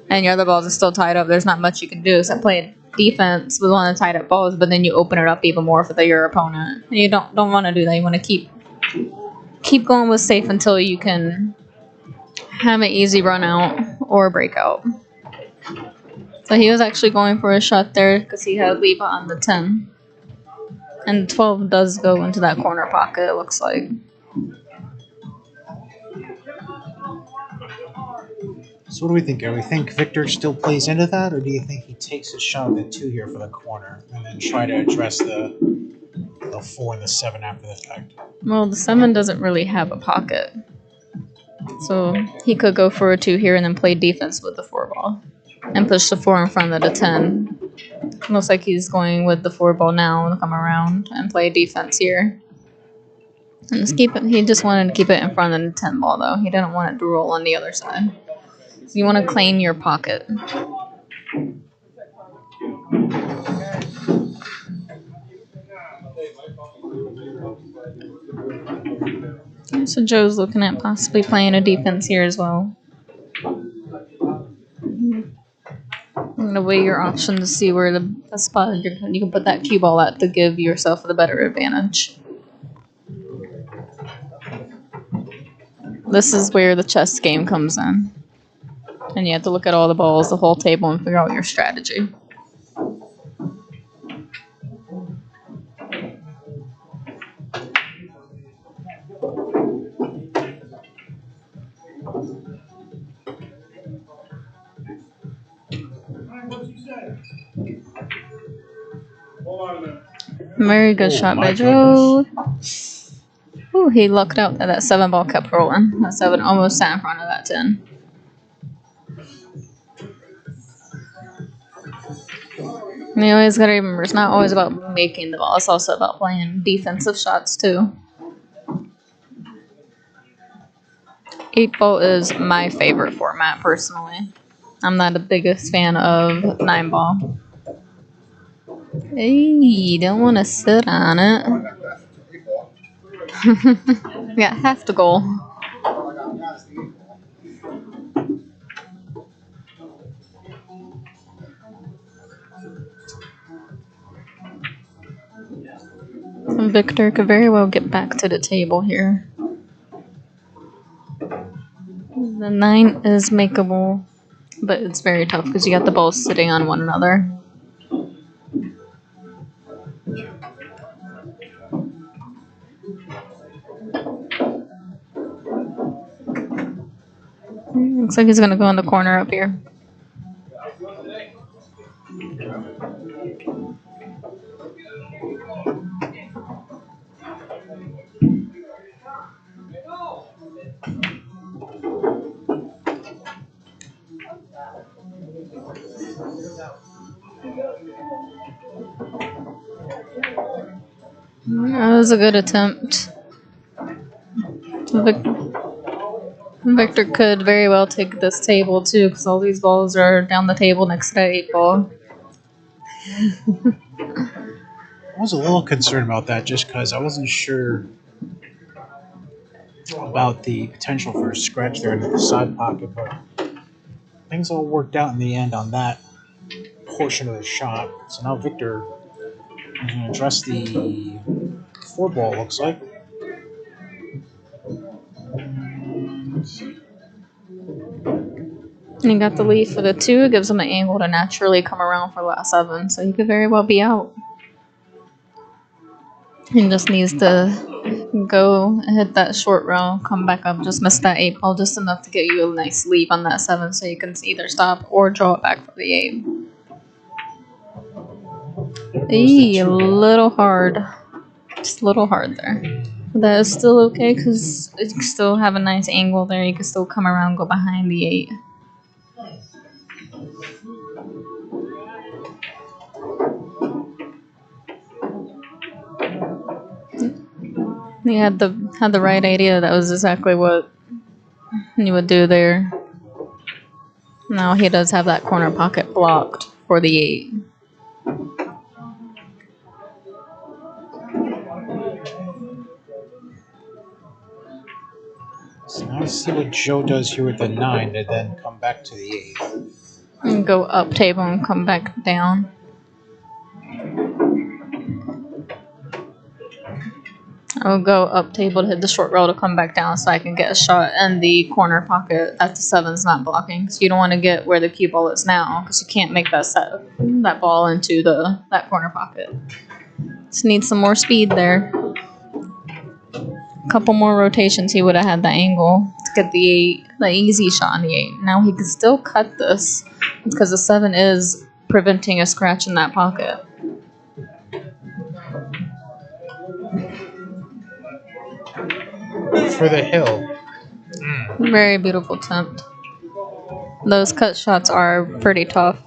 S3: and your other balls are still tied up, there's not much you can do except play defense with one of the tied up balls. But then you open it up even more for your opponent. And you don't want to do that. You want to keep going with safe until you can have an easy run out or breakout. So he was actually going for a shot there because he had leave on the 10. And 12 does go into that corner pocket, it looks like.
S2: So what do we think? Do we think Victor still plays into that, or do you think he takes a shot at the 2 here for the corner and then try to address the 4 and the 7 after the fact?
S3: Well, the 7 doesn't really have a pocket. So he could go for a 2 here and then play defense with the 4 ball. And push the 4 in front of the 10. Looks like he's going with the 4 ball now and come around and play defense here. And just keep it. He just wanted to keep it in front of the 10 ball though. He didn't want it to roll on the other side. So you want to claim your pocket. So Joe's looking at possibly playing a defense here as well. I'm going to weigh your options to see where the spot you can put that cue ball at to give yourself the better advantage. This is where the chess game comes in. And you have to look at all the balls, the whole table, and figure out your strategy. Very good shot by Joe. Ooh, he lucked out that 7 ball kept rolling. That 7 almost sat in front of that 10. And you always gotta remember, it's not always about making the ball, it's also about playing defensive shots too. 8 ball is my favorite format personally. I'm not the biggest fan of 9 ball. Hey, you don't want to sit on it. Yeah, half the goal. Victor could very well get back to the table here. The 9 is makeable, but it's very tough because you got the balls sitting on one another. Looks like he's going to go in the corner up here. That was a good attempt. Victor could very well take this table too, because all these balls are down the table next to that 8 ball.
S2: I was a little concerned about that just because I wasn't sure about the potential for a scratch there in the side pocket, but things all worked out in the end on that portion of the shot. So now Victor is going to address the 4 ball, looks like.
S3: And he got the lead for the 2. It gives him an angle to naturally come around for that 7, so he could very well be out. He just needs to go and hit that short row, come back up, just miss that 8 ball just enough to get you a nice leap on that 7 so you can either stop or draw it back for the 8. Eee, a little hard. Just a little hard there. But that is still okay because you can still have a nice angle there. You can still come around and go behind the 8. He had the right idea. That was exactly what he would do there. Now he does have that corner pocket blocked for the 8.
S2: Let's see what Joe does here with the 9 and then come back to the 8.
S3: And go up table and come back down. I'll go up table to hit the short rail to come back down so I can get a shot in the corner pocket that the 7's not blocking. So you don't want to get where the cue ball is now because you can't make that ball into that corner pocket. Just need some more speed there. A couple more rotations, he would have had the angle to get the easy shot on the 8. Now he can still cut this because the 7 is preventing a scratch in that pocket.
S2: For the hill.
S3: Very beautiful attempt. Those cut shots are pretty tough.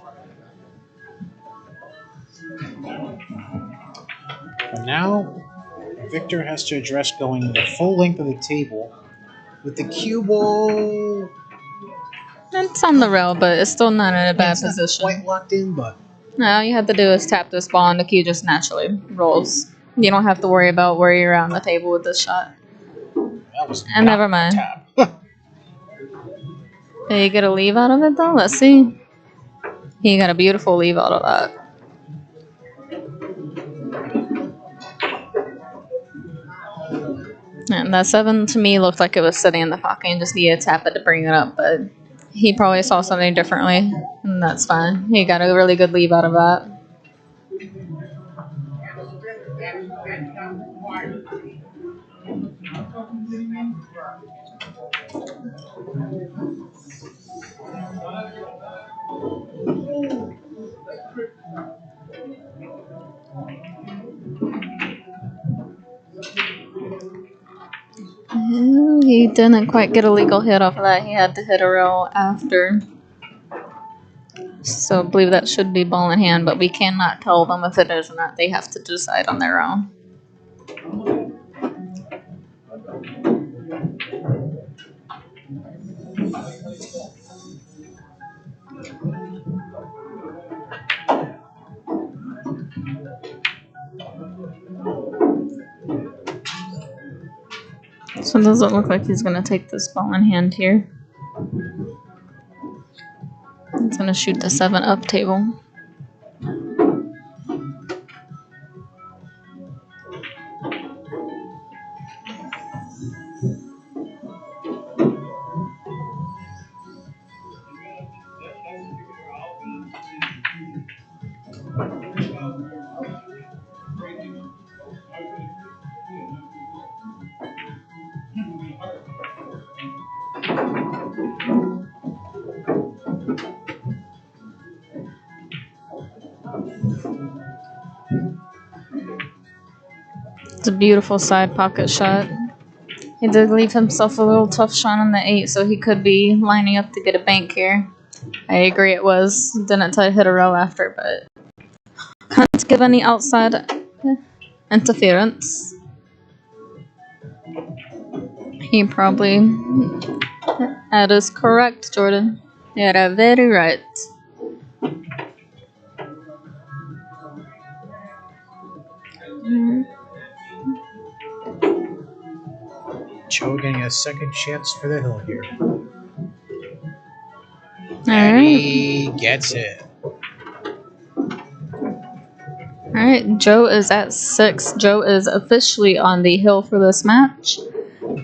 S2: And now, Victor has to address going the full length of the table with the cue ball.
S3: It's on the rail, but it's still not in a bad
S2: It's not
S3: position.
S2: quite locked in, but
S3: Now all you have to do is tap this ball and the cue just naturally rolls. You don't have to worry about where you're on the table with this shot.
S2: that was
S3: And
S2: not
S3: never mind.
S2: tap.
S3: Did you get a leave out of it though? Let's see. He got a beautiful leave out of that. And that 7 to me looked like it was sitting in the pocket and just needed to tap it to bring it up, but he probably saw something differently, and that's fine. He got a really good leave out of that. He didn't quite get a legal hit off of that. He had to hit a rail after. So I believe that should be ball in hand, but we cannot tell them if it is or not. They have to decide on their own. So it doesn't look like he's going to take this ball in hand here. He's going to shoot the 7 up table. It's a beautiful side pocket shot. He did leave himself a little tough shot on the 8, so he could be lining up to get a bank here. I agree it was. Didn't hit a row after, but can't give any outside interference. He probably... That is correct, Jordan. You're very right.
S2: Joe getting a second chance for the hill here.
S3: Alright.
S2: He gets it.
S3: Alright, Joe is at 6. Joe is officially on the hill for this match.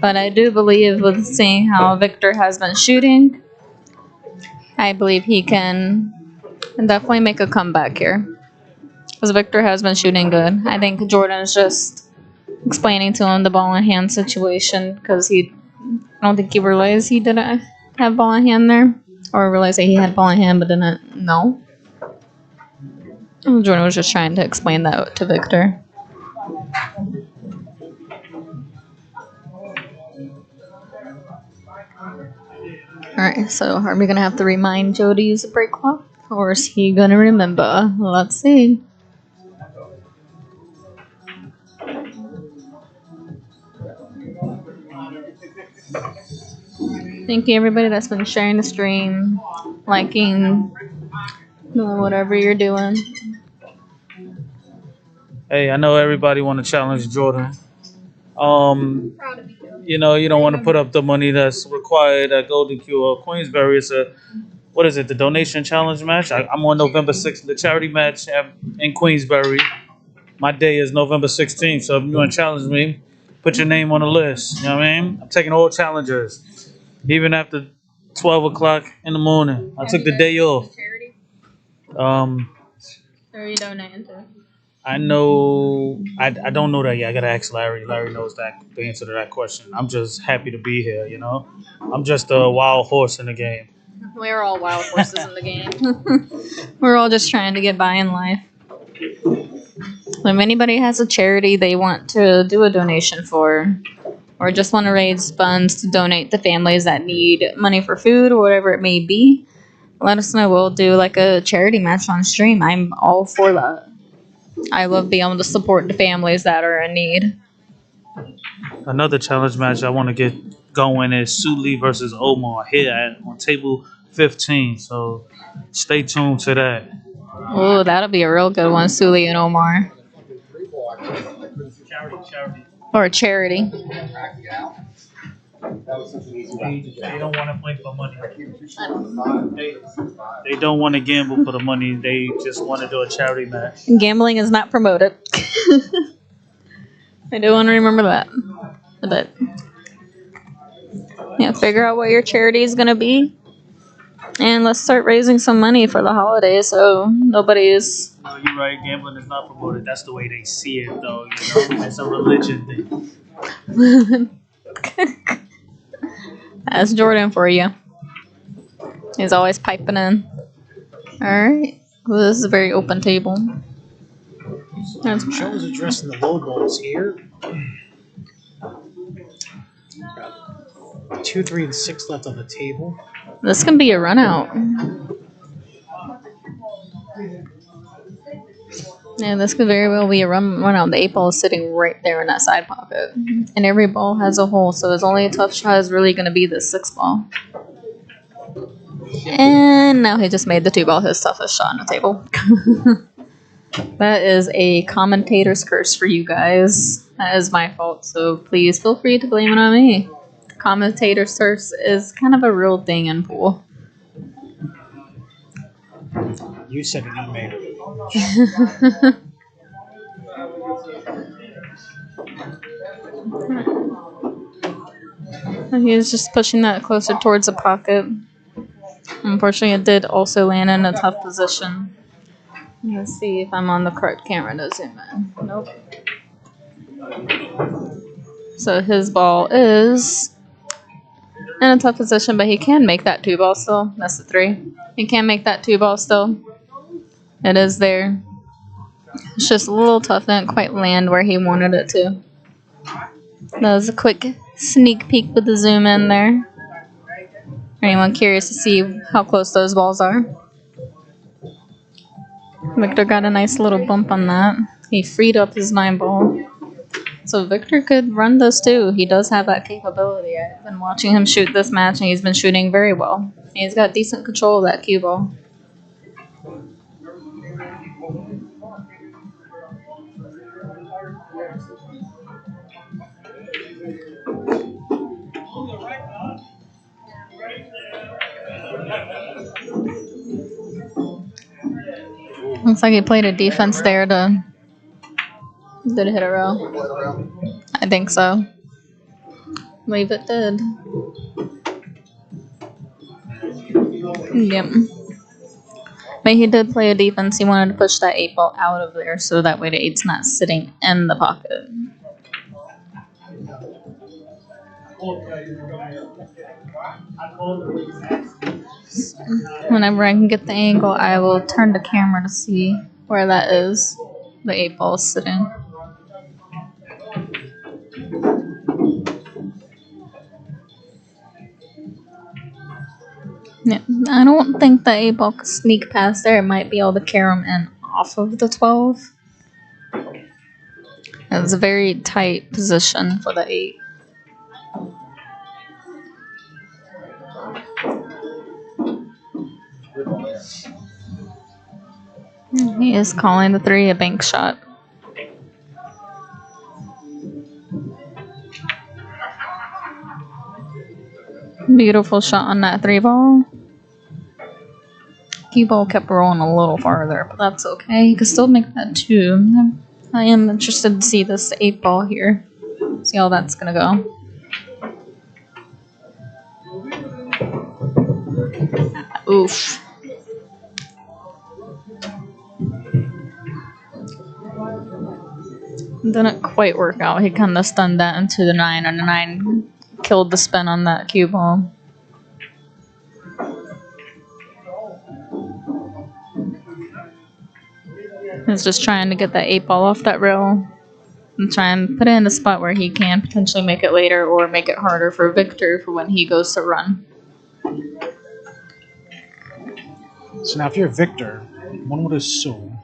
S3: But I do believe, with seeing how Victor has been shooting, I believe he can definitely make a comeback here. Because Victor has been shooting good. I think Jordan is just explaining to him the ball in hand situation because I don't think he realized he didn't have ball in hand there, or realized that he had ball in hand but didn't know. Jordan was just trying to explain that to Victor. Alright, so are we gonna have to remind Joe to use the break clock, or is he gonna remember? Let's see. Thank you everybody that's been sharing the stream, liking, doing whatever you're doing.
S4: Hey, I know everybody want to challenge Jordan. you know, you don't want to put up the money that's required at Golden Q or Queensberry. It's a, what is it, the donation challenge match? I'm on November 6th, the charity match in Queensberry. My day is November 16th, so if you want to challenge me, put your name on the list. You know what I mean? I'm taking all challengers, even after 12 o'clock in the morning. I took the day off. Um,
S3: Who are you donating to?
S4: I know. I don't know that yet. I gotta ask Larry. Larry knows that the answer to that question. I'm just happy to be here. You know, I'm just a wild horse in the game.
S3: We're all wild horses in the game. We're all just trying to get by in life. If anybody has a charity they want to do a donation for, or just want to raise funds to donate to families that need money for food or whatever it may be, let us know. We'll do like a charity match on stream. I'm all for that. I love being able to support the families that are in need.
S4: Another challenge match I want to get going is Suli versus Omar here on table 15. So stay tuned to that.
S3: Oh, that'll be a real good one, Suli and Omar.
S4: Charity.
S3: Or charity.
S4: They don't want to play for money. They don't want to gamble for the money. They just want to do a charity match.
S3: Gambling is not promoted. I do want to remember that. But yeah, figure out what your charity is going to be. And let's start raising some money for the holidays so nobody is...
S4: No, you're right. Gambling is not promoted. That's the way they see it, though. You know, it's a religion thing.
S3: That's Jordan for you. He's always piping in. Alright. Well, this is a very open table.
S2: Joe's addressing the low balls here. 2, 3, and 6 left on the table.
S3: This can be a run out. Yeah, this could very well be a run out. The 8 ball is sitting right there in that side pocket. And every ball has a hole, so his only tough shot is really going to be the 6 ball. And now he just made the 2 ball his toughest shot on the table. That is a commentator's curse for you guys. That is my fault, so please feel free to blame it on me. Commentator's curse is kind of a real thing in pool.
S2: You said it, not me.
S3: He's just pushing that closer towards the pocket. Unfortunately, it did also land in a tough position. Let's see if I'm on the correct camera to zoom in. Nope. So his ball is in a tough position, but he can make that 2 ball still. That's the 3. He can make that 2 ball still. It is there. It's just a little tough. Didn't quite land where he wanted it to. That was a quick sneak peek with the zoom in there. Anyone curious to see how close those balls are? Victor got a nice little bump on that. He freed up his 9 ball. So Victor could run those too. He does have that capability. I've been watching him shoot this match and he's been shooting very well. He's got decent control of that cue ball. Looks like he played a defense there to... Did it hit a row? I think so. I believe it did. Yep. But he did play a defense. He wanted to push that 8 ball out of there so that way the 8's not sitting in the pocket. Whenever I can get the angle, I will turn the camera to see where that is. The 8 ball is sitting. Yeah, I don't think the 8 ball could sneak past there. It might be able to carry him in off of the 12. It's a very tight position for the 8. He is calling the 3 a bank shot. Beautiful shot on that 3-ball. Cue ball kept rolling a little farther, but that's okay. You can still make that 2. I am interested to see this 8-ball here. See how that's gonna go. Oof. Didn't quite work out. He kind of stunned that into the 9, and the 9 killed the spin on that cue ball. He's just trying to get that 8-ball off that rail and try and put it in a spot where he can potentially make it later or make it harder for Victor for when he goes to run.
S2: So now if you're Victor, one would assume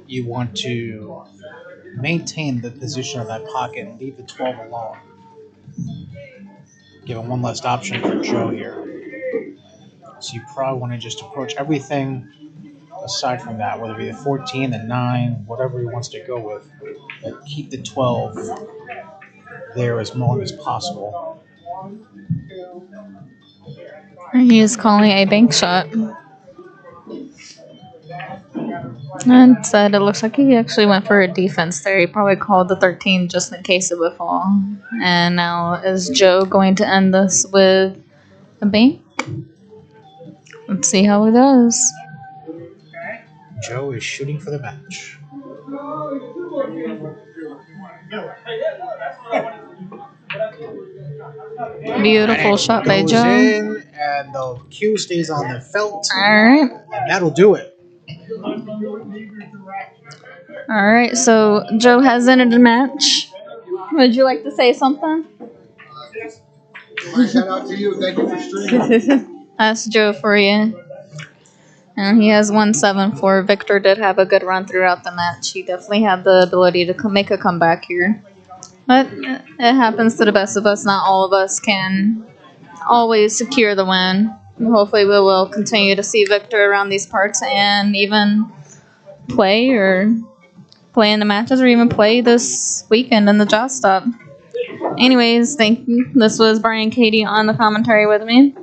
S2: you want to maintain the position of that pocket and leave the 12 alone. Give him one less option for Joe here. So you probably want to just approach everything aside from that, whether it be the 14, the 9, whatever he wants to go with. But keep the 12 there as long as possible.
S3: He is calling a bank shot. And instead, it looks like he actually went for a defense there. He probably called the 13 just in case it would fall. And now is Joe going to end this with a bank? Let's see how he does.
S2: Joe is shooting for the match.
S3: Beautiful shot by
S2: Goes
S3: Joe.
S2: in, and the cue stays on the felt.
S3: Alright.
S2: And that'll do it.
S3: Alright, so Joe has ended the match. Would you like to say something?
S6: Shout out to you. Thank you for streaming.
S3: That's Joe for you. And he has 1-7-4. Victor did have a good run throughout the match. He definitely had the ability to make a comeback here. But it happens to the best of us. Not all of us can always secure the win. Hopefully we will continue to see Victor around these parts and even play in the matches or even play this weekend in the Jaw Stop. Anyways, thank you. This was Brian Katie on the commentary with me.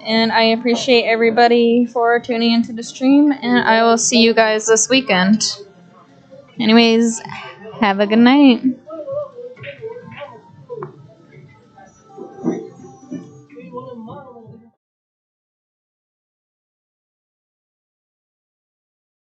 S3: And I appreciate everybody for tuning into the stream. And I will see you guys this weekend. Anyways, have a good night.